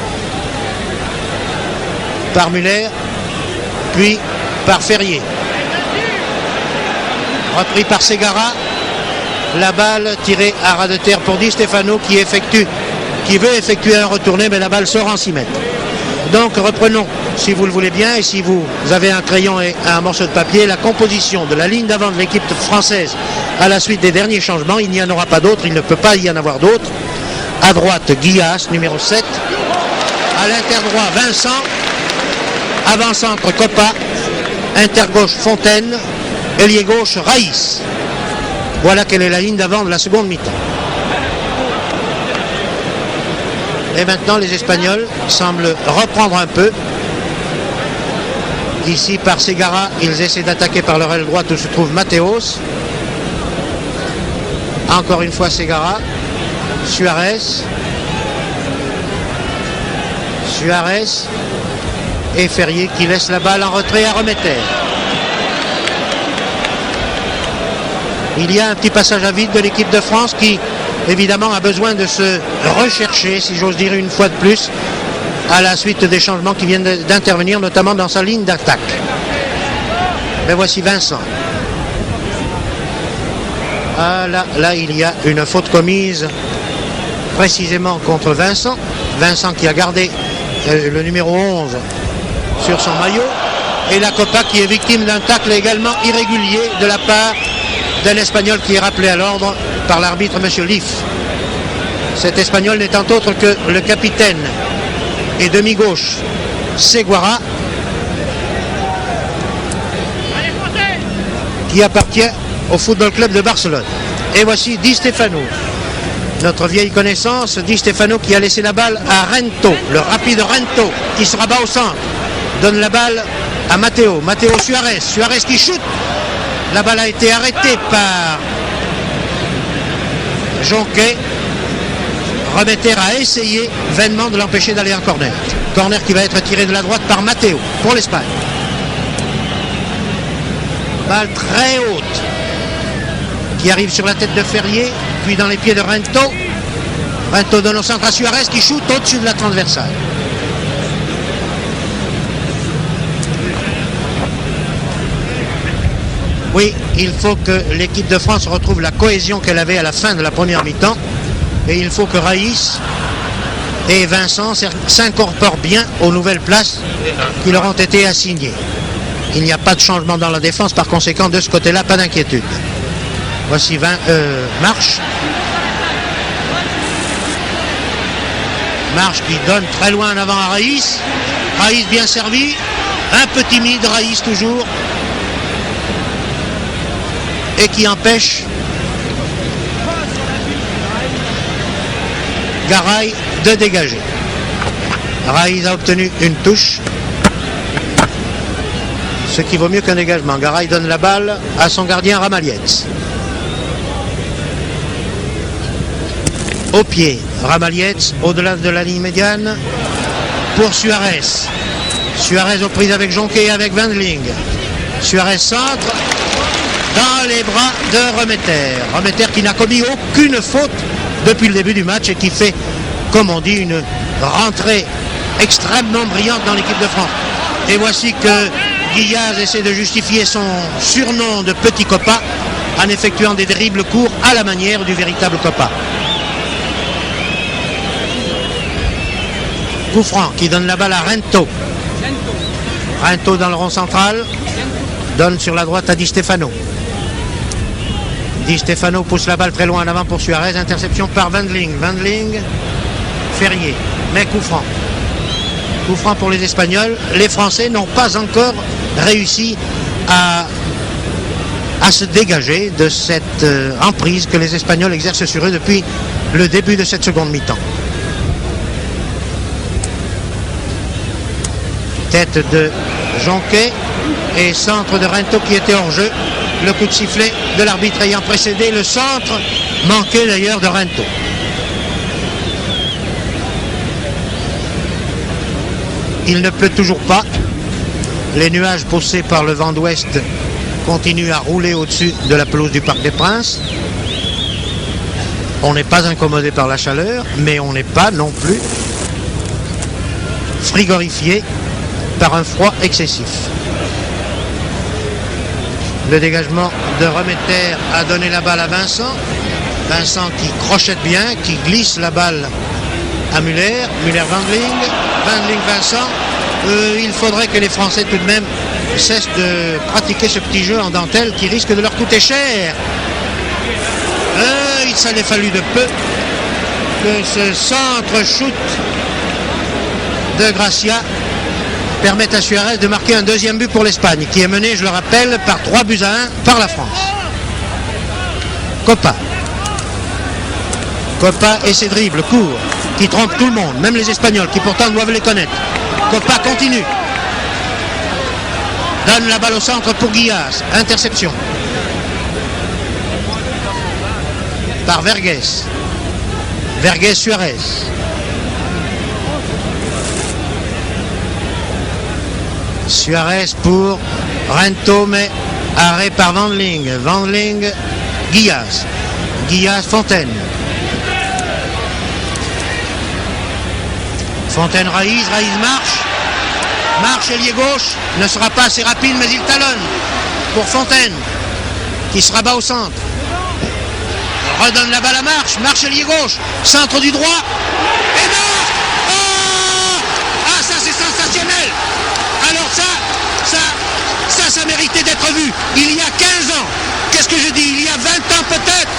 par Müller, puis par Ferrier. Repris par Segara, la balle tirée à ras de terre pour Di Stefano qui veut effectuer un retourné, mais la balle sort en 6 mètres. Donc reprenons, si vous le voulez bien, et si vous avez un crayon et un morceau de papier, la composition de la ligne d'avant de l'équipe française à la suite des derniers changements. Il n'y en aura pas d'autres, il ne peut pas y en avoir d'autres. À droite, Guillas, numéro 7. À l'interdroit, Vincent. Avant-centre, Coppa. Intergauche, Fontaine. Ailier gauche, Raïs. Voilà quelle est la ligne d'avant de la seconde mi-temps. Et maintenant, les Espagnols semblent reprendre un peu. Ici, par Segara, ils essaient d'attaquer par leur aile droite où se trouve Mateos. Encore une fois, Segara. Suarez. Et Ferrier qui laisse la balle en retrait à Remeter. Il y a un petit passage à vide de l'équipe de France qui, évidemment, a besoin de se rechercher, si j'ose dire une fois de plus, à la suite des changements qui viennent d'intervenir, notamment dans sa ligne d'attaque. Mais voici Vincent. Ah, là, il y a une faute commise précisément contre Vincent. Vincent qui a gardé le numéro 11 sur son maillot. Et la Coppa qui est victime d'un tacle également irrégulier de la part d'un Espagnol qui est rappelé à l'ordre par l'arbitre M. Leaf. Cet Espagnol n'étant autre que le capitaine et demi-gauche Seguara, qui appartient au Football Club de Barcelone. Et voici Di Stefano, notre vieille connaissance, Di Stefano qui a laissé la balle à Rento, le rapide Rento, qui se rabat au centre, donne la balle à Matteo Suarez qui chute. La balle a été arrêtée par Jonquet. Remeter a essayé vainement de l'empêcher d'aller en corner. Corner qui va être tiré de la droite par Matteo pour l'Espagne. Balle très haute qui arrive sur la tête de Ferrier, puis dans les pieds de Rento. Rento donne au centre à Suarez qui shoot au-dessus de la transversale. Oui, il faut que l'équipe de France retrouve la cohésion qu'elle avait à la fin de la première mi-temps. Et il faut que Raïs et Vincent s'incorporent bien aux nouvelles places qui leur ont été assignées. Il n'y a pas de changement dans la défense, par conséquent, de ce côté-là, pas d'inquiétude. Voici Marche. Marche qui donne très loin en avant à Raïs. Raïs bien servi. Un peu timide, Raïs toujours. Et qui empêche Garay de dégager. Raïs a obtenu une touche. Ce qui vaut mieux qu'un dégagement. Garay donne la balle à son gardien Ramalietz. Au pied, Ramalietz au-delà de la ligne médiane pour Suarez. Suarez aux prises avec Jonquet et avec Wendling. Suarez centre dans les bras de Remeter. Remeter qui n'a commis aucune faute depuis le début du match et qui fait, comme on dit, une rentrée extrêmement brillante dans l'équipe de France. Et voici que Guillaz essaie de justifier son surnom de Petit Copa en effectuant des dribbles courts à la manière du véritable Copa. Coup franc qui donne la balle à Rento. Rento dans le rond central. Donne sur la droite à Di Stefano. Di Stefano pousse la balle très loin en avant pour Suarez. Interception par Wendling. Wendling, Ferrier. Mais coup franc. Coup franc pour les Espagnols. Les Français n'ont pas encore réussi à se dégager de cette emprise que les Espagnols exercent sur eux depuis le début de cette seconde mi-temps. Tête de Jonquet et centre de Rento qui était hors jeu. Le coup de sifflet de l'arbitre ayant précédé le centre, manqué d'ailleurs de Rento. Il ne pleut toujours pas. Les nuages poussés par le vent d'ouest continuent à rouler au-dessus de la pelouse du Parc des Princes. On n'est pas incommodé par la chaleur, mais on n'est pas non plus frigorifié par un froid excessif. Le dégagement de Remeter a donné la balle à Vincent. Vincent qui crochette bien, qui glisse la balle à Muller. Muller-Wendling. Wendling-Vincent. Il faudrait que les Français tout de même cessent de pratiquer ce petit jeu en dentelle qui risque de leur coûter cher. Il s'en est fallu de peu que ce centre-shoot de Gracia permettent à Suarez de marquer un deuxième but pour l'Espagne, qui est menée, je le rappelle, par 3-1 par la France. Copa. Copa et ses dribbles courts, qui trompent tout le monde, même les Espagnols, qui pourtant doivent les connaître. Copa continue. Donne la balle au centre pour Guillaz. Interception. Par Vergès. Vergès-Suarez. Suarez pour Rento, mais arrêt par Wendling. Wendling, Guillaz. Guillaz, Fontaine. Fontaine, Raïs. Raïs marche. Marche, ailier gauche. Ne sera pas assez rapide, mais il talonne pour Fontaine, qui se rabat au centre. Redonne la balle à Marche. Marche, ailier gauche. Centre du droit. Et marque. Oh, ça c'est sensationnel. Alors ça méritait d'être vu. Il y a 15 ans, qu'est-ce que je dis, il y a 20 ans peut-être,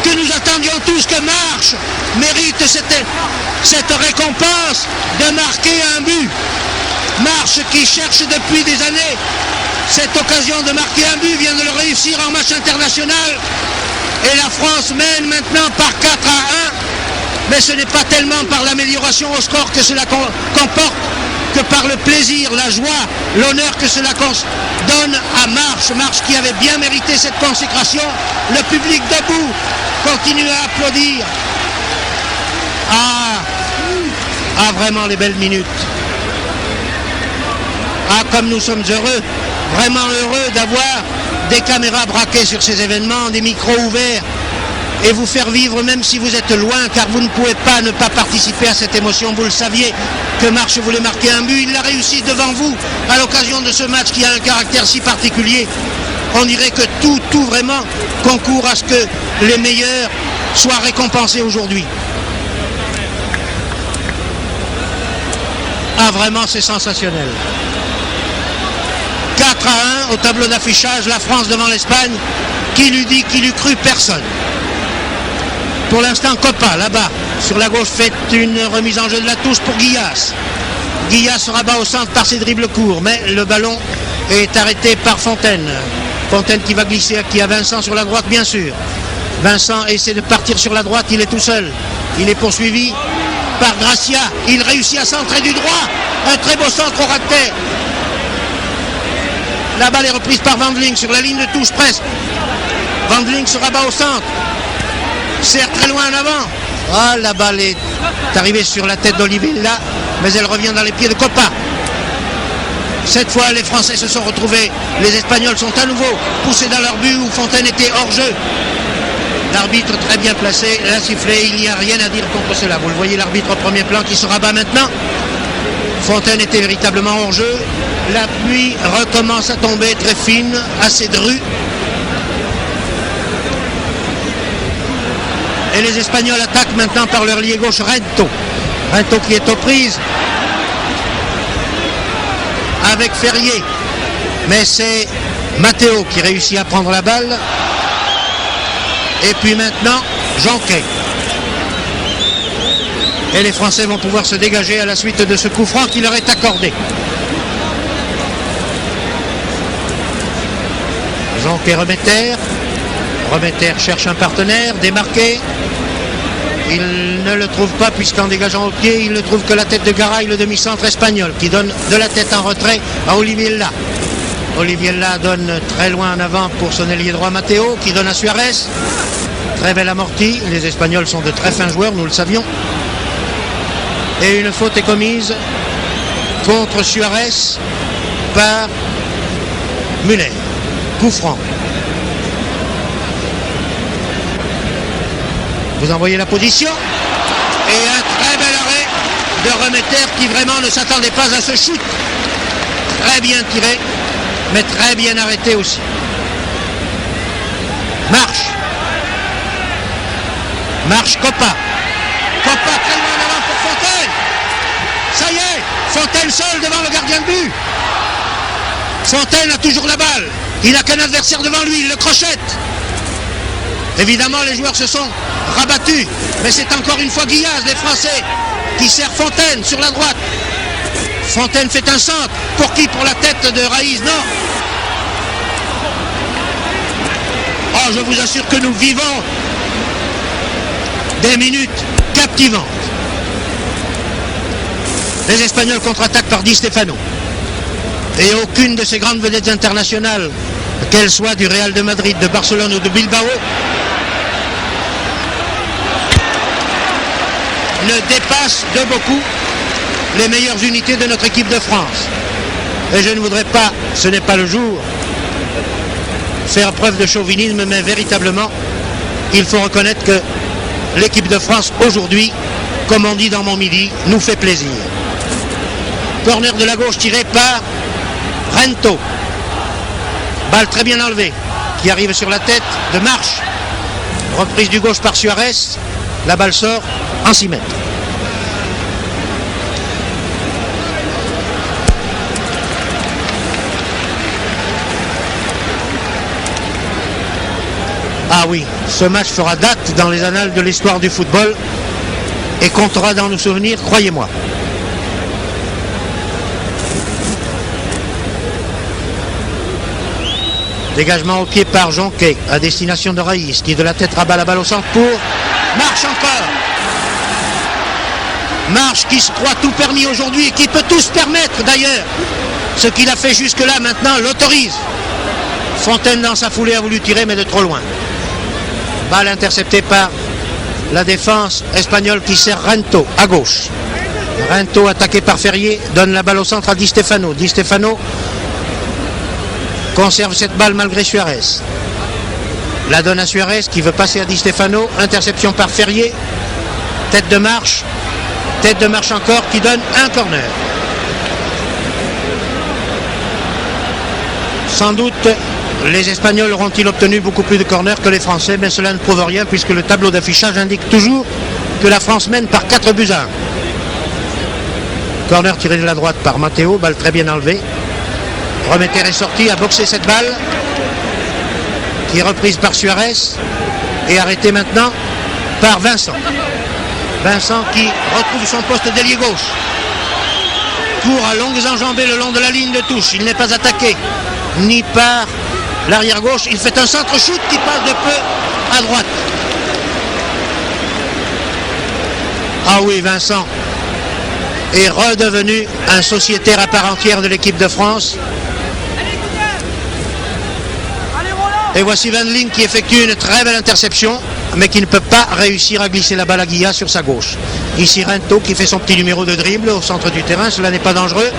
que nous attendions tous que Marche mérite cette récompense de marquer un but. Marche qui cherche depuis des années cette occasion de marquer un but, vient de le réussir en match international. Et la France mène maintenant par 4-1. Mais ce n'est pas tellement par l'amélioration au score que cela comporte, que par le plaisir, la joie, l'honneur que cela donne à Marche. Marche qui avait bien mérité cette consécration. Le public debout continue à applaudir. Vraiment les belles minutes. Comme nous sommes heureux, vraiment heureux d'avoir des caméras braquées sur ces événements, des micros ouverts, et vous faire vivre même si vous êtes loin, car vous ne pouvez pas ne pas participer à cette émotion. Vous le saviez que Marche voulait marquer un but, il l'a réussi devant vous à l'occasion de ce match qui a un caractère si particulier. On dirait que tout vraiment concourt à ce que les meilleurs soient récompensés aujourd'hui. Vraiment c'est sensationnel. 4-1 au tableau d'affichage, la France devant l'Espagne. Qui lui dit, qui lui crut? Personne. Pour l'instant, Copa, là-bas, sur la gauche fait une remise en jeu de la touche pour Guillas. Guillas se rabat au centre par ses dribbles courts, mais le ballon est arrêté par Fontaine. Fontaine qui va glisser, qui a Vincent sur la droite bien sûr. Vincent essaie de partir sur la droite, il est tout seul. Il est poursuivi par Gracia. Il réussit à centrer du droit. Un très beau centre au raté. La balle est reprise par Wandling sur la ligne de touche presque. Wandling se rabat au centre. Serre très loin en avant. Ah, la balle est arrivée sur la tête d'Olivella, mais elle revient dans les pieds de Copa. Cette fois, les Français se sont retrouvés. Les Espagnols sont à nouveau poussés dans leur but où Fontaine était hors jeu. L'arbitre très bien placé, l'a sifflé, il n'y a rien à dire contre cela. Vous le voyez, l'arbitre au premier plan qui se rabat maintenant. Fontaine était véritablement hors jeu. La pluie recommence à tomber très fine, assez drue. Et les Espagnols attaquent maintenant par leur lié gauche Rento. Rento qui est aux prises avec Ferrier. Mais c'est Matteo qui réussit à prendre la balle. Et puis maintenant, Jonquet. Et les Français vont pouvoir se dégager à la suite de ce coup franc qui leur est accordé. Jonquet Remeter. Remeter cherche un partenaire, démarqué. Il ne le trouve pas puisqu'en dégageant au pied, il ne trouve que la tête de Garay, le demi-centre espagnol, qui donne de la tête en retrait à Olivella. Olivella donne très loin en avant pour son ailier droit Matteo, qui donne à Suarez. Très belle amortie. Les Espagnols sont de très fins joueurs, nous le savions. Et une faute est commise contre Suarez par Müller. Coup franc. Vous envoyez la position. Et un très bel arrêt de Remeter qui vraiment ne s'attendait pas à ce shoot. Très bien tiré, mais très bien arrêté aussi. Marche Copa. Copa très loin en avant pour Fontaine. Ça y est, Fontaine seul devant le gardien de but. Fontaine a toujours la balle. Il n'a qu'un adversaire devant lui, il le crochette. Évidemment, les joueurs se sont rabattus. Mais c'est encore une fois Guillas, les Français, qui sert Fontaine sur la droite. Fontaine fait un centre. Pour qui? Pour la tête de Raïs? Non. Oh, je vous assure que nous vivons des minutes captivantes. Les Espagnols contre-attaquent par Di Stefano. Et aucune de ces grandes vedettes internationales, qu'elles soient du Real de Madrid, de Barcelone ou de Bilbao, ne dépasse de beaucoup les meilleures unités de notre équipe de France. Et je ne voudrais pas, ce n'est pas le jour, faire preuve de chauvinisme, mais véritablement, il faut reconnaître que l'équipe de France aujourd'hui, comme on dit dans mon midi, nous fait plaisir. Corner de la gauche tiré par Rento. Balle très bien enlevée, qui arrive sur la tête de Marche. Reprise du gauche par Suarez. La balle sort en 6 mètres. Ah oui, ce match fera date dans les annales de l'histoire du football et comptera dans nos souvenirs, croyez-moi. Dégagement au pied par Jonquet, à destination de Raïs, qui de la tête rabat la balle au centre pour Marche encore. Marche qui se croit tout permis aujourd'hui et qui peut tout se permettre d'ailleurs. Ce qu'il a fait jusque-là maintenant l'autorise. Fontaine dans sa foulée a voulu tirer mais de trop loin. Balle interceptée par la défense espagnole qui sert Rento à gauche. Rento attaqué par Ferrier, donne la balle au centre à Di Stefano. Di Stefano conserve cette balle malgré Suarez. La donne à Suarez qui veut passer à Di Stefano. Interception par Ferrier. Tête de Marche encore qui donne un corner. Sans doute les Espagnols auront-ils obtenu beaucoup plus de corners que les Français, mais cela ne prouve rien puisque le tableau d'affichage indique toujours que la France mène par 4 buts à 1. Corner tiré de la droite par Matteo, balle très bien enlevée. Remeter est sorti, a boxé cette balle qui est reprise par Suarez et arrêtée maintenant par Vincent. Vincent qui retrouve son poste d'ailier gauche. Court à longues enjambées le long de la ligne de touche. Il n'est pas attaqué ni par l'arrière gauche. Il fait un centre-shoot qui passe de peu à droite. Ah oui, Vincent est redevenu un sociétaire à part entière de l'équipe de France. Et voici Van Ling qui effectue une très belle interception, mais qui ne peut pas réussir à glisser la balle à Guilla sur sa gauche. Ici Rento qui fait son petit numéro de dribble au centre du terrain, cela n'est pas dangereux.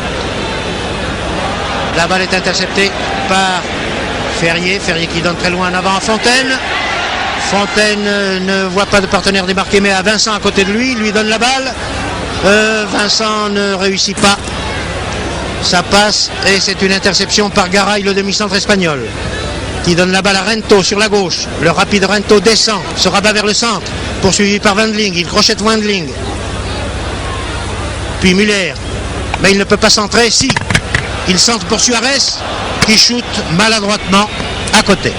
La balle est interceptée par Ferrier qui donne très loin en avant à Fontaine. Fontaine ne voit pas de partenaire démarqué, mais à Vincent à côté de lui, lui donne la balle. Vincent ne réussit pas. Ça passe et c'est une interception par Garay, le demi-centre espagnol, qui donne la balle à Rento sur la gauche. Le rapide Rento descend, se rabat vers le centre, poursuivi par Wendling. Il crochette Wendling. Puis Muller. Mais il ne peut pas centrer. Si. Il centre pour Suarez, qui shoot maladroitement à côté.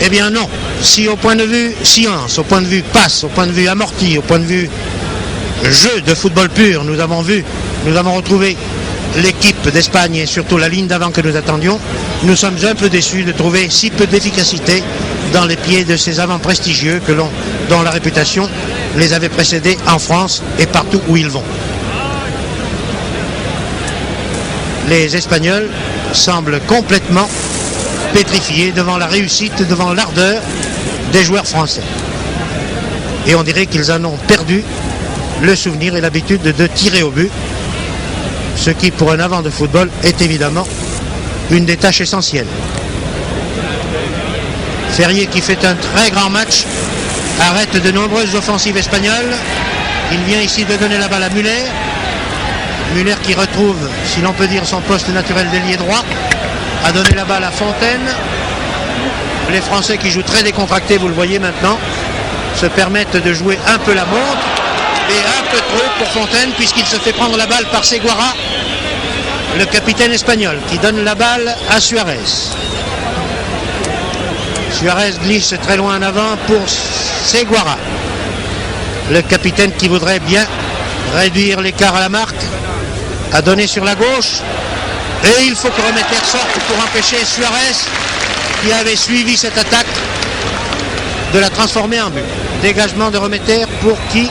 Eh bien non. Si au point de vue science, au point de vue passe, au point de vue amorti, au point de vue jeu de football pur, nous avons retrouvé l'équipe d'Espagne et surtout la ligne d'avant que nous attendions, nous sommes un peu déçus de trouver si peu d'efficacité dans les pieds de ces avants prestigieux dont la réputation les avait précédés en France et partout où ils vont. Les Espagnols semblent complètement pétrifiés devant la réussite, devant l'ardeur des joueurs français. Et on dirait qu'ils en ont perdu le souvenir et l'habitude de tirer au but, ce qui pour un avant de football est évidemment une des tâches essentielles. Ferrier qui fait un très grand match arrête de nombreuses offensives espagnoles. Il vient ici de donner la balle à Muller. Muller qui retrouve, si l'on peut dire, son poste naturel d'ailier droit, a donné la balle à Fontaine. Les Français qui jouent très décontractés, vous le voyez maintenant, se permettent de jouer un peu la montre et un peu trop pour Fontaine, puisqu'il se fait prendre la balle par Seguara, le capitaine espagnol, qui donne la balle à Suarez. Suarez glisse très loin en avant pour Seguara, le capitaine qui voudrait bien réduire l'écart à la marque, a donné sur la gauche, et il faut que Remeter sorte pour empêcher Suarez, qui avait suivi cette attaque, de la transformer en but. Dégagement de Remeter pour qui?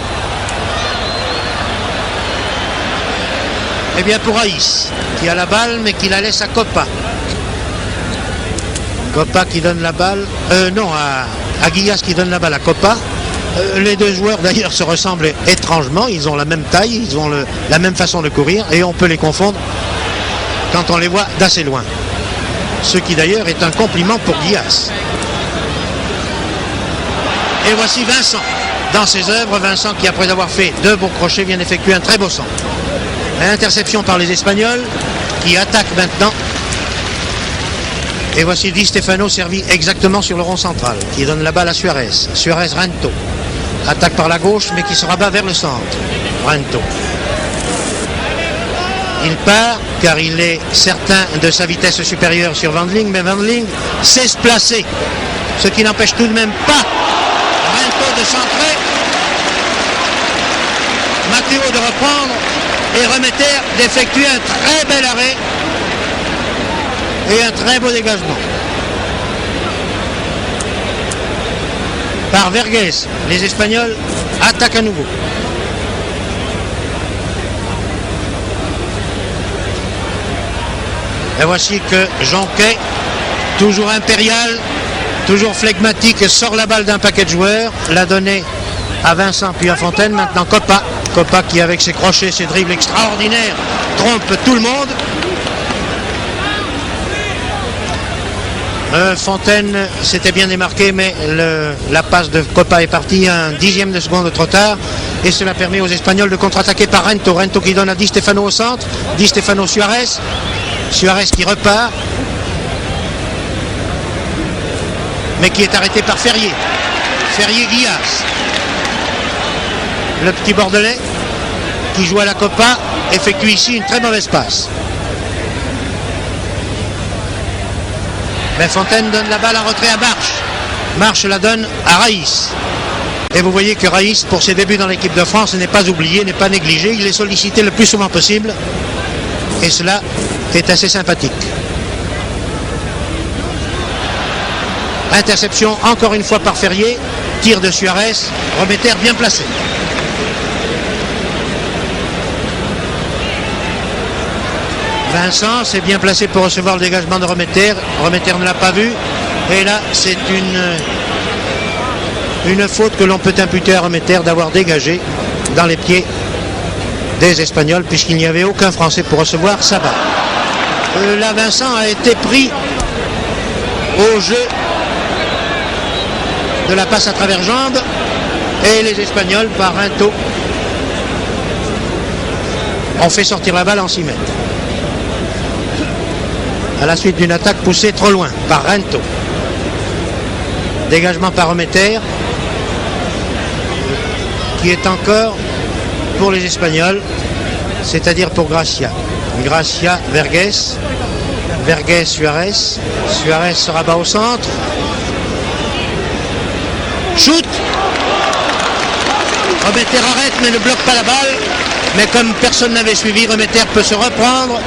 Eh bien pour Aïs, qui a la balle mais qui la laisse à Copa. Copa qui donne la balle, à Guillas qui donne la balle à Copa. Les deux joueurs d'ailleurs se ressemblent étrangement, ils ont la même taille, ils ont la même façon de courir et on peut les confondre quand on les voit d'assez loin. Ce qui d'ailleurs est un compliment pour Guillas. Et voici Vincent dans ses œuvres, Vincent qui après avoir fait 2 beaux crochets vient d'effectuer un très beau centre. Interception par les Espagnols qui attaquent maintenant. Et voici Di Stefano servi exactement sur le rond central, qui donne la balle à Suarez. Suarez Rento. Attaque par la gauche, mais qui se rabat vers le centre. Rento. Il part, car il est certain de sa vitesse supérieure sur Wendling, mais Wendling sait se placer. Ce qui n'empêche tout de même pas Rento de centrer. Matteo de reprendre et Remeter d'effectuer un très bel arrêt et un très beau dégagement. Par Vergues, les Espagnols attaquent à nouveau. Et voici que Jonquet, toujours impérial, toujours flegmatique, sort la balle d'un paquet de joueurs, l'a donnée à Vincent puis à Fontaine, maintenant Copa. Copa qui avec ses crochets, ses dribbles extraordinaires trompe tout le monde. Fontaine s'était bien démarqué, mais la passe de Copa est partie un 10e de seconde trop tard et cela permet aux Espagnols de contre-attaquer par Rento. Rento qui donne à Di Stefano au centre, Di Stefano Suarez, Suarez qui repart mais qui est arrêté par Ferrier. Ferrier Guillas, le petit Bordelais qui joue à la Copa, effectue ici une très mauvaise passe. Mais Fontaine donne la balle en retrait à Marche. Marche la donne à Raïs. Et vous voyez que Raïs, pour ses débuts dans l'équipe de France, n'est pas oublié, n'est pas négligé. Il est sollicité le plus souvent possible. Et cela est assez sympathique. Interception encore une fois par Ferrier. Tir de Suarez. Remeter bien placé. Vincent s'est bien placé pour recevoir le dégagement de Remeter. Remeter ne l'a pas vu. Et là, c'est une faute que l'on peut imputer à Remeter d'avoir dégagé dans les pieds des Espagnols, puisqu'il n'y avait aucun Français pour recevoir sa balle. Là, Vincent a été pris au jeu de la passe à travers jambes, et les Espagnols, par Rinto, ont fait sortir la balle en 6 mètres. À la suite d'une attaque poussée trop loin par Rinto. Dégagement par Remeter, qui est encore pour les Espagnols, c'est-à-dire pour Gracia. Gracia, Vergès. Vergès, Suarez. Suarez se rabat au centre. Shoot. Remeter arrête mais ne bloque pas la balle. Mais comme personne n'avait suivi, Remeter peut se reprendre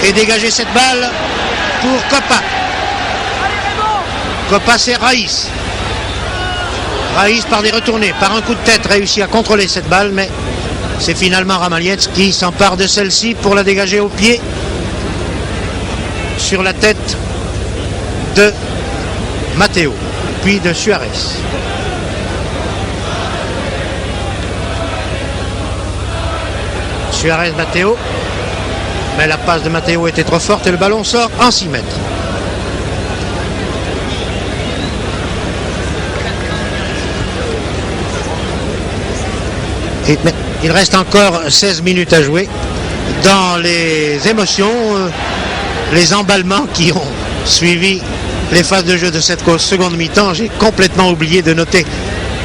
et dégager cette balle pour Copa. Copa, c'est Raïs. Raïs par des retournées, par un coup de tête réussit à contrôler cette balle, mais c'est finalement Ramallets qui s'empare de celle-ci pour la dégager au pied sur la tête de Matteo, puis de Suarez. Suarez, Matteo, mais la passe de Matteo était trop forte et le ballon sort en 6 mètres. Et il reste encore 16 minutes à jouer. Dans les émotions, les emballements qui ont suivi les phases de jeu de cette seconde mi-temps, j'ai complètement oublié de noter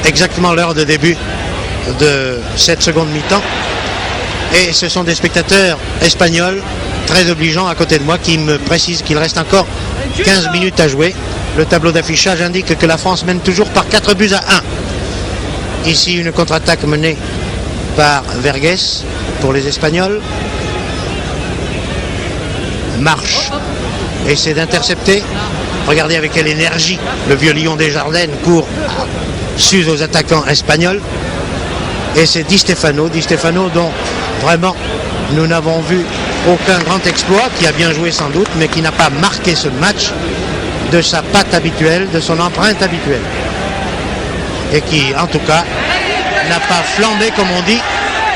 exactement l'heure de début de cette seconde mi-temps. Et ce sont des spectateurs espagnols très obligeants à côté de moi qui me précisent qu'il reste encore 15 minutes à jouer. Le tableau d'affichage indique que la France mène toujours par 4 buts à 1. Ici, une contre-attaque menée par Vergès pour les Espagnols. Marche, essaie d'intercepter. Regardez avec quelle énergie le vieux lion des Jardennes court, s'use aux attaquants espagnols. Et c'est Di Stefano dont vraiment nous n'avons vu aucun grand exploit, qui a bien joué sans doute, mais qui n'a pas marqué ce match de sa patte habituelle, de son empreinte habituelle. Et qui, en tout cas, n'a pas flambé, comme on dit,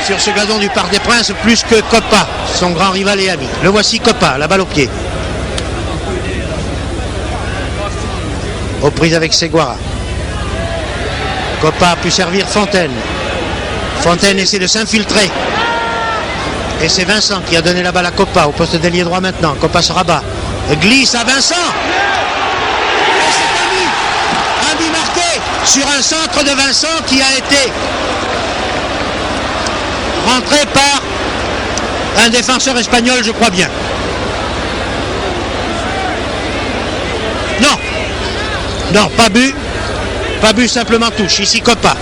sur ce gazon du Parc des Princes, plus que Copa, son grand rival et ami. Le voici Copa, la balle au pied. Aux prises avec Seguara. Copa a pu servir Fontaine. Fontaine essaie de s'infiltrer. Et c'est Vincent qui a donné la balle à Copa, au poste d'ailier droit maintenant. Copa se rabat. Glisse à Vincent. Et c'est un but marqué sur un centre de Vincent qui a été rentré par un défenseur espagnol, je crois bien. Non, pas but. Pas but, simplement touche. Ici Copa.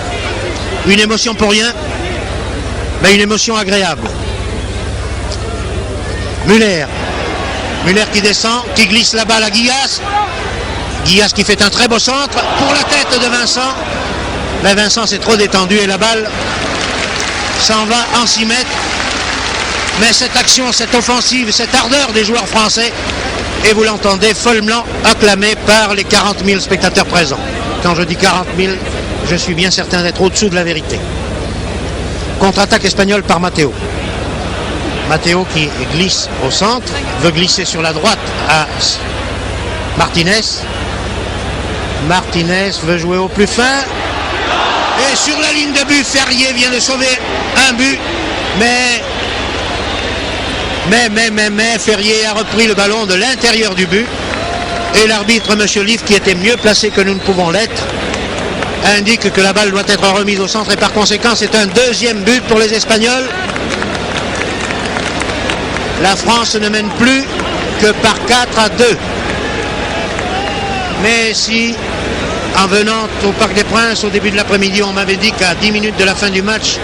Une émotion pour rien, mais une émotion agréable. Muller qui descend, qui glisse la balle à Guillas. Guillas qui fait un très beau centre pour la tête de Vincent. Mais Vincent s'est trop détendu et la balle s'en va en 6 mètres. Mais cette action, cette offensive, cette ardeur des joueurs français, et vous l'entendez follement acclamé par les 40 000 spectateurs présents. Quand je dis 40 000, je suis bien certain d'être au-dessous de la vérité. Contre-attaque espagnole par Matteo. Matteo qui glisse au centre, veut glisser sur la droite à Martinez. Martinez veut jouer au plus fin. Et sur la ligne de but, Ferrier vient de sauver un but. Mais Ferrier a repris le ballon de l'intérieur du but. Et l'arbitre, M. Liff, qui était mieux placé que nous ne pouvons l'être, indique que la balle doit être remise au centre. Et par conséquent, c'est un deuxième but pour les Espagnols. La France ne mène plus que par 4-2. Mais si En venant au Parc des Princes au début de l'après-midi, on m'avait dit qu'à 10 minutes de la fin du match,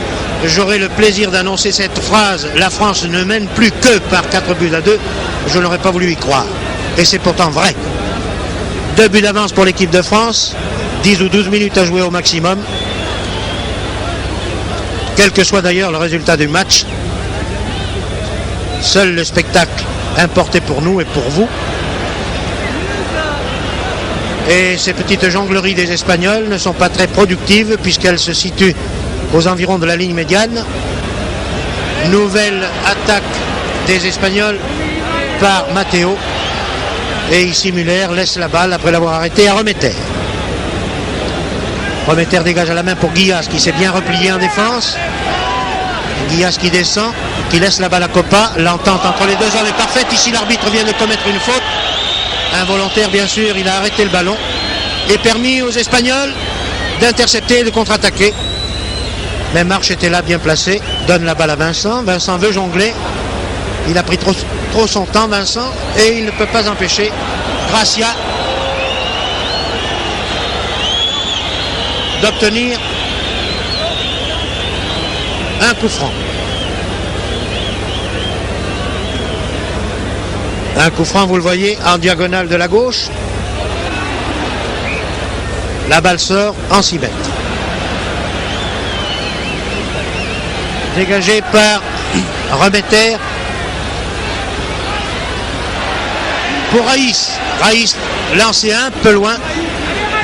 j'aurais le plaisir d'annoncer cette phrase: la France ne mène plus que par 4-2. Je n'aurais pas voulu y croire. Et c'est pourtant vrai. 2 buts d'avance pour l'équipe de France, 10 ou 12 minutes à jouer au maximum. Quel que soit d'ailleurs le résultat du match, seul le spectacle importé pour nous et pour vous. Et ces petites jongleries des Espagnols ne sont pas très productives puisqu'elles se situent aux environs de la ligne médiane. Nouvelle attaque des Espagnols par Matteo. Et ici Müller laisse la balle après l'avoir arrêté à Remeter. Remeter dégage à la main pour Guillas qui s'est bien replié en défense. Guillas qui descend, qui laisse la balle à Copa. L'entente entre les deux hommes est parfaite. Ici l'arbitre vient de commettre une faute. Involontaire bien sûr, il a arrêté le ballon et permis aux Espagnols d'intercepter et de contre-attaquer. Mais Marche était là bien placé, donne la balle à Vincent. Vincent veut jongler. Il a pris trop son temps Vincent et il ne peut pas empêcher Gracia d'obtenir un coup franc. Un coup franc, vous le voyez, en diagonale de la gauche. La balle sort en 6 mètres. Dégagé par Remeter. Pour Raïs. Raïs lancé un peu loin,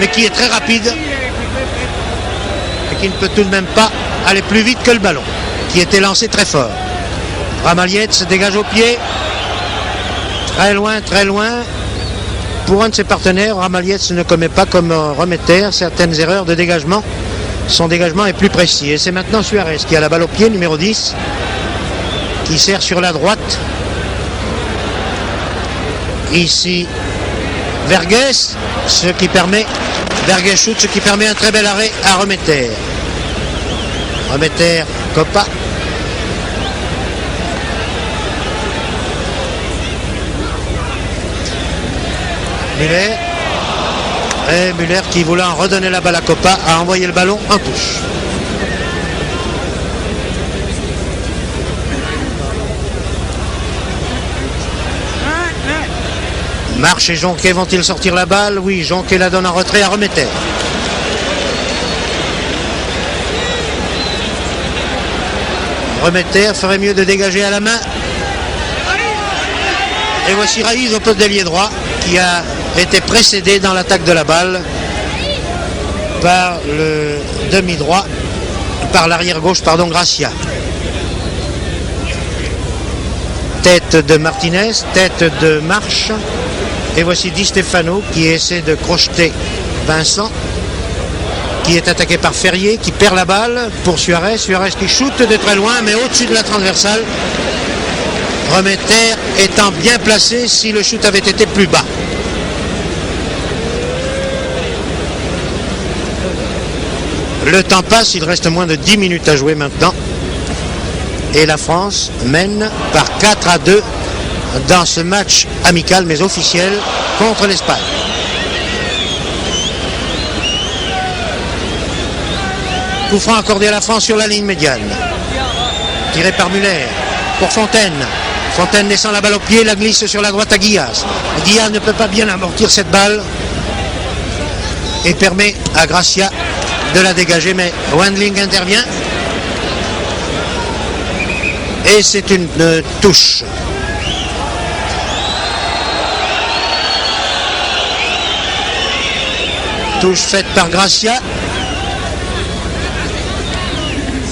mais qui est très rapide. Et qui ne peut tout de même pas aller plus vite que le ballon, qui était lancé très fort. Ramaliet se dégage au pied. Très loin. Pour un de ses partenaires, Ramaliet ne commet pas comme Remeter certaines erreurs de dégagement. Son dégagement est plus précis. Et c'est maintenant Suarez qui a la balle au pied, numéro 10, qui sert sur la droite. Ici, Vergès, Vergès shoot, ce qui permet un très bel arrêt à Remeter. Remeter, Copa. Müller. Et Müller qui voulant redonner la balle à Copa a envoyé le ballon en touche. Marche et Jonquet vont-ils sortir la balle? Oui, Jonquet la donne en retrait à Remeter. Remeter ferait mieux de dégager à la main. Et voici Raïs au poste d'ailier droit qui a été précédé dans l'attaque de la balle par le demi-droit, par l'arrière gauche, Gracia. Tête de Martinez, tête de Marche. Et voici Di Stefano qui essaie de crocheter Vincent, qui est attaqué par Ferrier, qui perd la balle pour Suarez. Suarez qui shoot de très loin, mais au-dessus de la transversale. Remeter étant bien placé si le shoot avait été plus bas. Le temps passe, il reste moins de 10 minutes à jouer maintenant. Et la France mène par 4-2 dans ce match amical mais officiel contre l'Espagne. Coup franc accordé à la France sur la ligne médiane. Tiré par Müller pour Fontaine. Fontaine descend la balle au pied, la glisse sur la droite à Guillas. Guillas ne peut pas bien amortir cette balle et permet à Gracia de la dégager, mais Wendling intervient. Et c'est une touche. Touche faite par Gracia.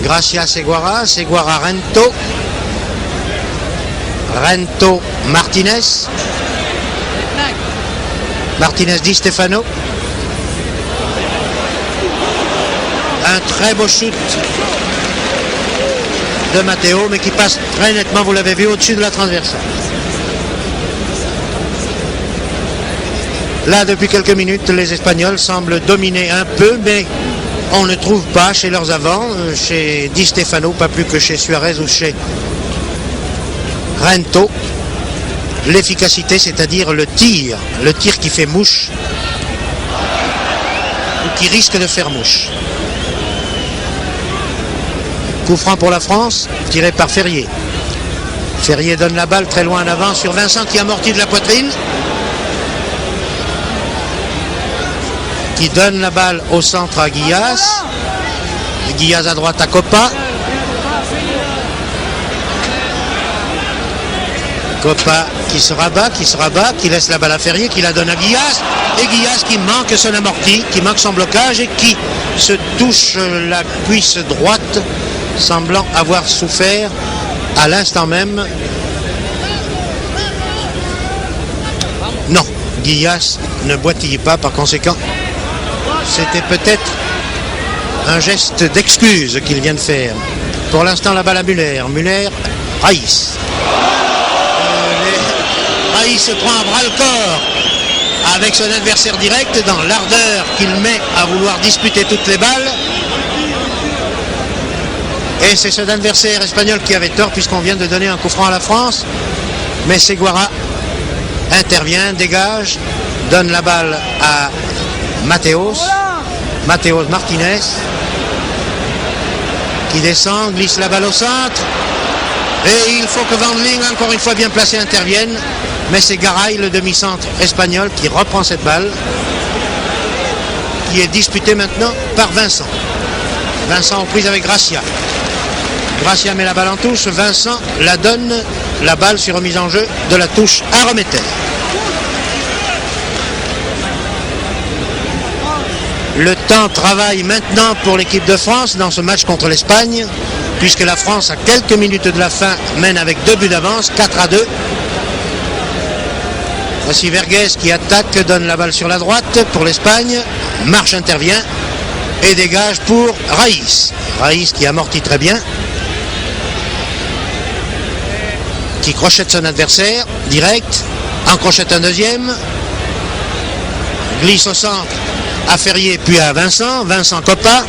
Gracia Seguara, Seguara Rento. Rento Martinez. Martinez Di Stefano. Un très beau shoot de Matteo, mais qui passe très nettement, vous l'avez vu, au-dessus de la transversale. Là, depuis quelques minutes, les Espagnols semblent dominer un peu, mais on ne trouve pas chez leurs avants, chez Di Stefano, pas plus que chez Suarez ou chez Rento, l'efficacité, c'est-à-dire le tir qui fait mouche. ou qui risque de faire mouche. Coup franc pour la France, tiré par Ferrier. Ferrier donne la balle très loin en avant sur Vincent qui amortit de la poitrine. Qui donne la balle au centre à Guillas. Guillas à droite à Coppa. Coppa qui se rabat, qui laisse la balle à Ferrier, qui la donne à Guillas. Et Guillas qui manque son amorti, qui manque son blocage et qui se touche la cuisse droite, semblant avoir souffert à l'instant même. Non, Guillas ne boitille pas, par conséquent. C'était peut-être un geste d'excuse qu'il vient de faire. Pour l'instant, la balle à Muller. Muller, Raïs. Raïs se prend à bras le corps avec son adversaire direct dans l'ardeur qu'il met à vouloir disputer toutes les balles. Et c'est cet adversaire espagnol qui avait tort puisqu'on vient de donner un coup franc à la France. Mais Seguara intervient, dégage, donne la balle à Mateos Martinez qui descend, glisse la balle au centre et il faut que Van Ling, encore une fois bien placé, intervienne, mais c'est Garay, le demi-centre espagnol, qui reprend cette balle qui est disputée maintenant par Vincent en prise avec Gracia met la balle en touche, Vincent la donne, la balle sur remise en jeu de la touche à Remeter. Le temps travaille maintenant pour l'équipe de France dans ce match contre l'Espagne, puisque la France, à quelques minutes de la fin, mène avec 2 buts d'avance, 4-2. Voici Vergès qui attaque, donne la balle sur la droite pour l'Espagne. Marche intervient et dégage pour Raïs. Raïs qui amortit très bien, qui crochette son adversaire, direct, en crochette un deuxième, glisse au centre à Ferrier puis à Vincent Coppa.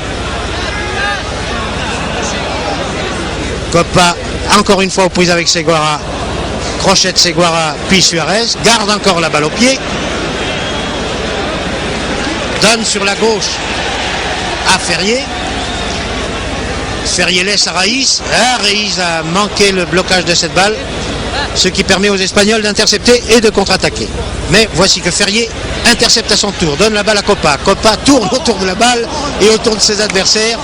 Coppa encore une fois aux prises avec Seguara, crochette Seguara puis Suarez, garde encore la balle au pied, donne sur la gauche à Ferrier. Ferrier laisse à Raïs. Raïs a manqué le blocage de cette balle, ce qui permet aux Espagnols d'intercepter et de contre-attaquer. Mais voici que Ferrier intercepte à son tour, donne la balle à Coppa. Coppa tourne autour de la balle et autour de ses adversaires.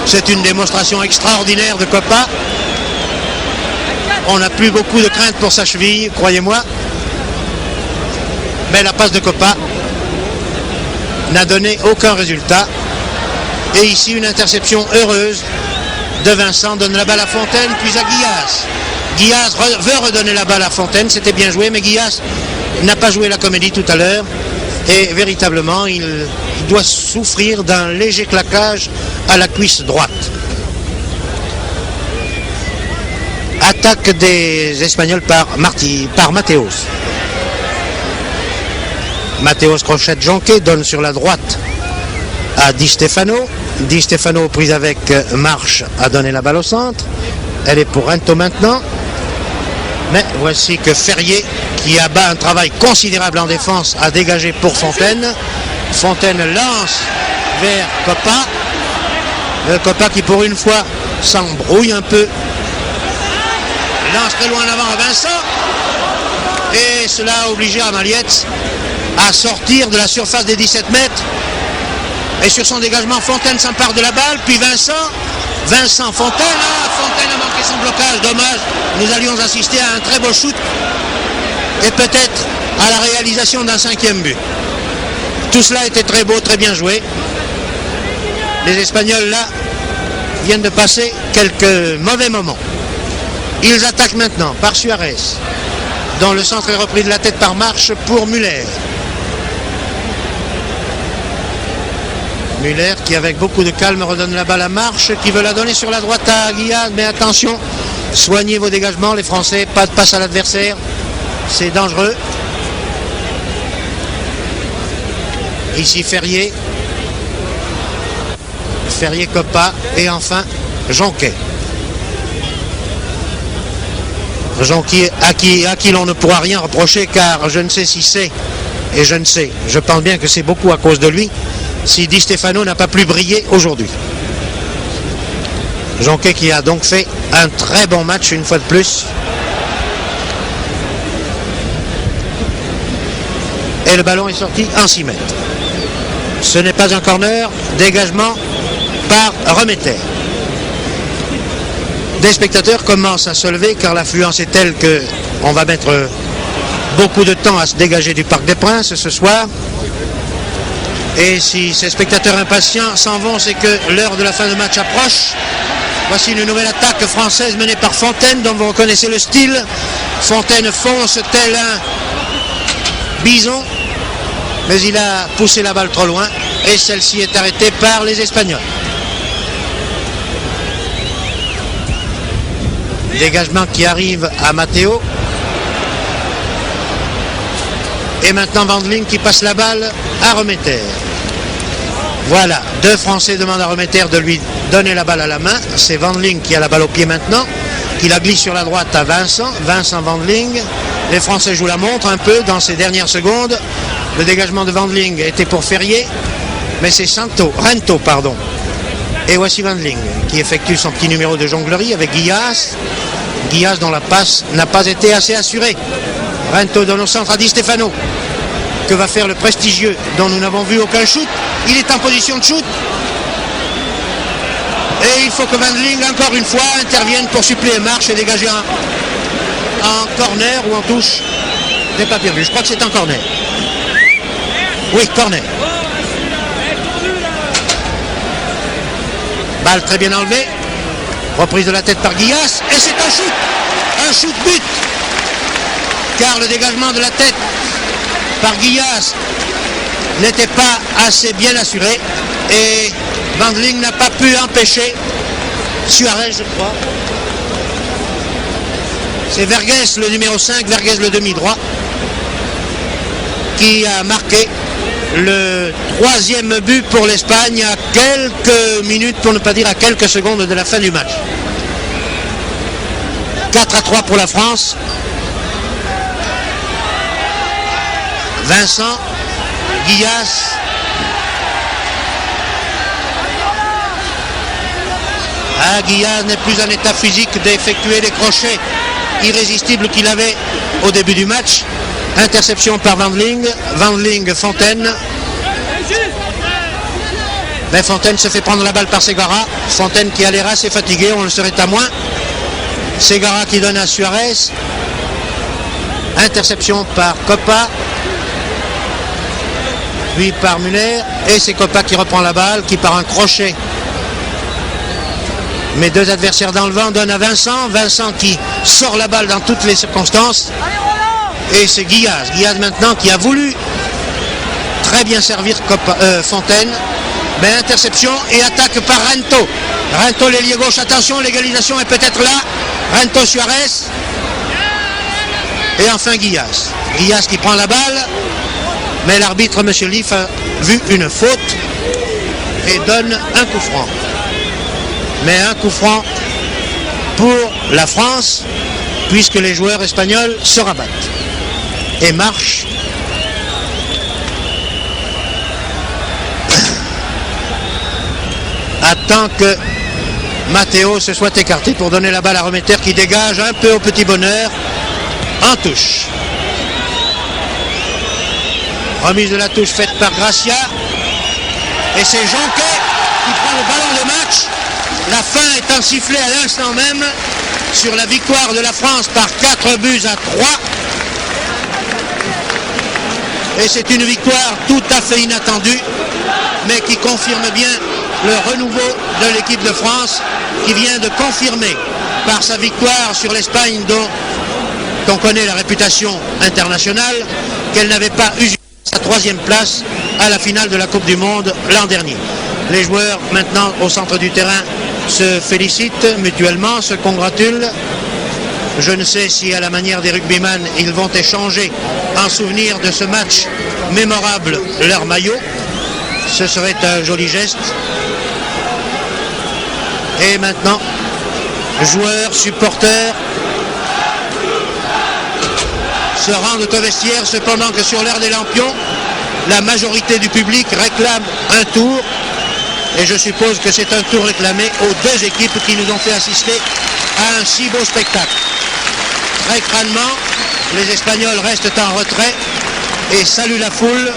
C'est une démonstration extraordinaire de Coppa. On n'a plus beaucoup de crainte pour sa cheville, croyez-moi. Mais la passe de Coppa n'a donné aucun résultat. Et ici, une interception heureuse de Vincent, donne la balle à Fontaine, puis à Guillas. Guillas veut redonner la balle à Fontaine, c'était bien joué, mais Guillas n'a pas joué la comédie tout à l'heure. Et véritablement, il doit souffrir d'un léger claquage à la cuisse droite. Attaque des Espagnols par Mateos. Mateos crochette Jonquet, donne sur la droite à Di Stefano. Di Stefano, prise avec Marche, a donné la balle au centre. Elle est pour Rento maintenant. Mais voici que Ferrier, qui abat un travail considérable en défense, a dégagé pour Fontaine. Fontaine lance vers Coppa. Coppa qui pour une fois s'embrouille un peu. Lance très loin en avant à Vincent. Et cela a obligé Amaliette à sortir de la surface des 17 mètres. Et sur son dégagement, Fontaine s'empare de la balle. Puis Vincent, Fontaine. Fontaine a manqué son blocage. Dommage. Nous allions assister à un très beau shoot. Et peut-être à la réalisation d'un 5e but. Tout cela était très beau, très bien joué. Les Espagnols, là, viennent de passer quelques mauvais moments. Ils attaquent maintenant par Suarez, dont le centre est repris de la tête par Marche pour Muller. Muller qui avec beaucoup de calme redonne la balle à Marche, qui veut la donner sur la droite à Guillard, mais attention, soignez vos dégagements les Français, pas de passe à l'adversaire, c'est dangereux. Ici Ferrier, Coppa et enfin Jonquet. Jonquet à qui l'on ne pourra rien reprocher, car je ne sais si c'est, et je pense bien que c'est beaucoup à cause de lui, si Di Stefano n'a pas plus brillé aujourd'hui. Jonquet qui a donc fait un très bon match une fois de plus. Et le ballon est sorti en 6 mètres. Ce n'est pas un corner, dégagement par Remeter. Des spectateurs commencent à se lever car l'affluence est telle qu'on va mettre beaucoup de temps à se dégager du Parc des Princes ce soir. Et si ces spectateurs impatients s'en vont, c'est que l'heure de la fin de match approche. Voici une nouvelle attaque française menée par Fontaine, dont vous reconnaissez le style. Fontaine fonce tel un bison, mais il a poussé la balle trop loin et celle-ci est arrêtée par les Espagnols. Dégagement qui arrive à Matteo. Et maintenant Wendling qui passe la balle à Remeter. Voilà, 2 Français demandent à Remeter de lui donner la balle à la main. C'est Wendling qui a la balle au pied maintenant, qui la glisse sur la droite à Vincent. Vincent Wendling. Les Français jouent la montre un peu dans ces dernières secondes. Le dégagement de Wendling était pour Ferrier, mais c'est Rento. Et voici Wendling qui effectue son petit numéro de jonglerie avec Guillas. Guillas dont la passe n'a pas été assez assurée. Rento donne au centre à Di Stefano. Que va faire le prestigieux dont nous n'avons vu aucun shoot? Il est en position de shoot. Et il faut que Wendling, encore une fois, intervienne pour suppléer marche et dégager en corner ou en touche. Je n'ai pas bien vu, je crois que c'est en corner. Oui, corner. Balle très bien enlevée. Reprise de la tête par Guillas. Et c'est un shoot. Un shoot but. Car le dégagement de la tête par Guillas n'était pas assez bien assuré. Et Wendling n'a pas pu empêcher Suarez, je crois. C'est Vergès, le numéro 5, Vergès le demi-droit, qui a marqué le 3e but pour l'Espagne à quelques minutes, pour ne pas dire à quelques secondes de la fin du match. 4-3 pour la France. Vincent, Guillas, Guillas n'est plus en état physique d'effectuer les crochets irrésistibles qu'il avait au début du match. Interception par Wendling, Fontaine. Mais Fontaine se fait prendre la balle par Segara. Fontaine qui a l'air assez fatigué, on le serait à moins. Segara qui donne à Suarez. Interception par Coppa. Puis par Muller. Et c'est Coppa qui reprend la balle, qui par un crochet. Mes 2 adversaires dans le vent donnent à Vincent. Vincent qui sort la balle dans toutes les circonstances. Et c'est Guillas. Guillas maintenant qui a voulu très bien servir Fontaine. Mais interception et attaque par Rento. Rento l'ailier gauche, attention, l'égalisation est peut-être là. Rento Suarez. Et enfin Guillas. Guillas qui prend la balle. Mais l'arbitre, M. Leaf, a vu une faute et donne un coup franc. Mais un coup franc pour la France, puisque les joueurs espagnols se rabattent et marchent. Attend que Matteo se soit écarté pour donner la balle à Remeter qui dégage un peu au petit bonheur en touche. Remise de la touche faite par Gracia. Et c'est Jonquet qui prend le ballon de match. La fin étant sifflée à l'instant même sur la victoire de la France par 4 buts à 3. Et c'est une victoire tout à fait inattendue, mais qui confirme bien le renouveau de l'équipe de France, qui vient de confirmer par sa victoire sur l'Espagne, dont on connaît la réputation internationale, qu'elle n'avait pas usurpé sa 3e place à la finale de la Coupe du Monde l'an dernier. Les joueurs maintenant au centre du terrain se félicitent mutuellement, se congratulent. Je ne sais si à la manière des rugbyman ils vont échanger en souvenir de ce match mémorable leur maillot. Ce serait un joli geste. Et maintenant, joueurs, supporters se rendent au vestiaire, cependant que sur l'heure des lampions, la majorité du public réclame un tour. Et je suppose que c'est un tour réclamé aux deux équipes qui nous ont fait assister à un si beau spectacle. Très crânement, les Espagnols restent en retrait et saluent la foule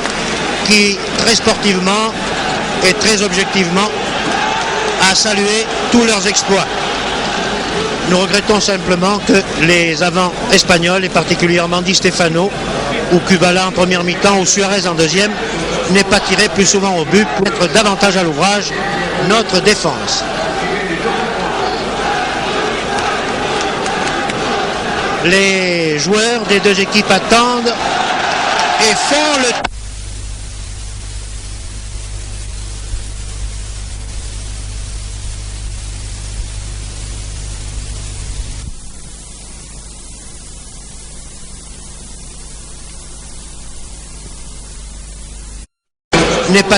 qui, très sportivement et très objectivement, a salué tous leurs exploits. Nous regrettons simplement que les avants espagnols, et particulièrement Di Stefano, ou Kubala en première mi-temps, ou Suarez en deuxième, n'aient pas tiré plus souvent au but pour mettre davantage à l'ouvrage notre défense. Les joueurs des deux équipes attendent et font le... n'est pas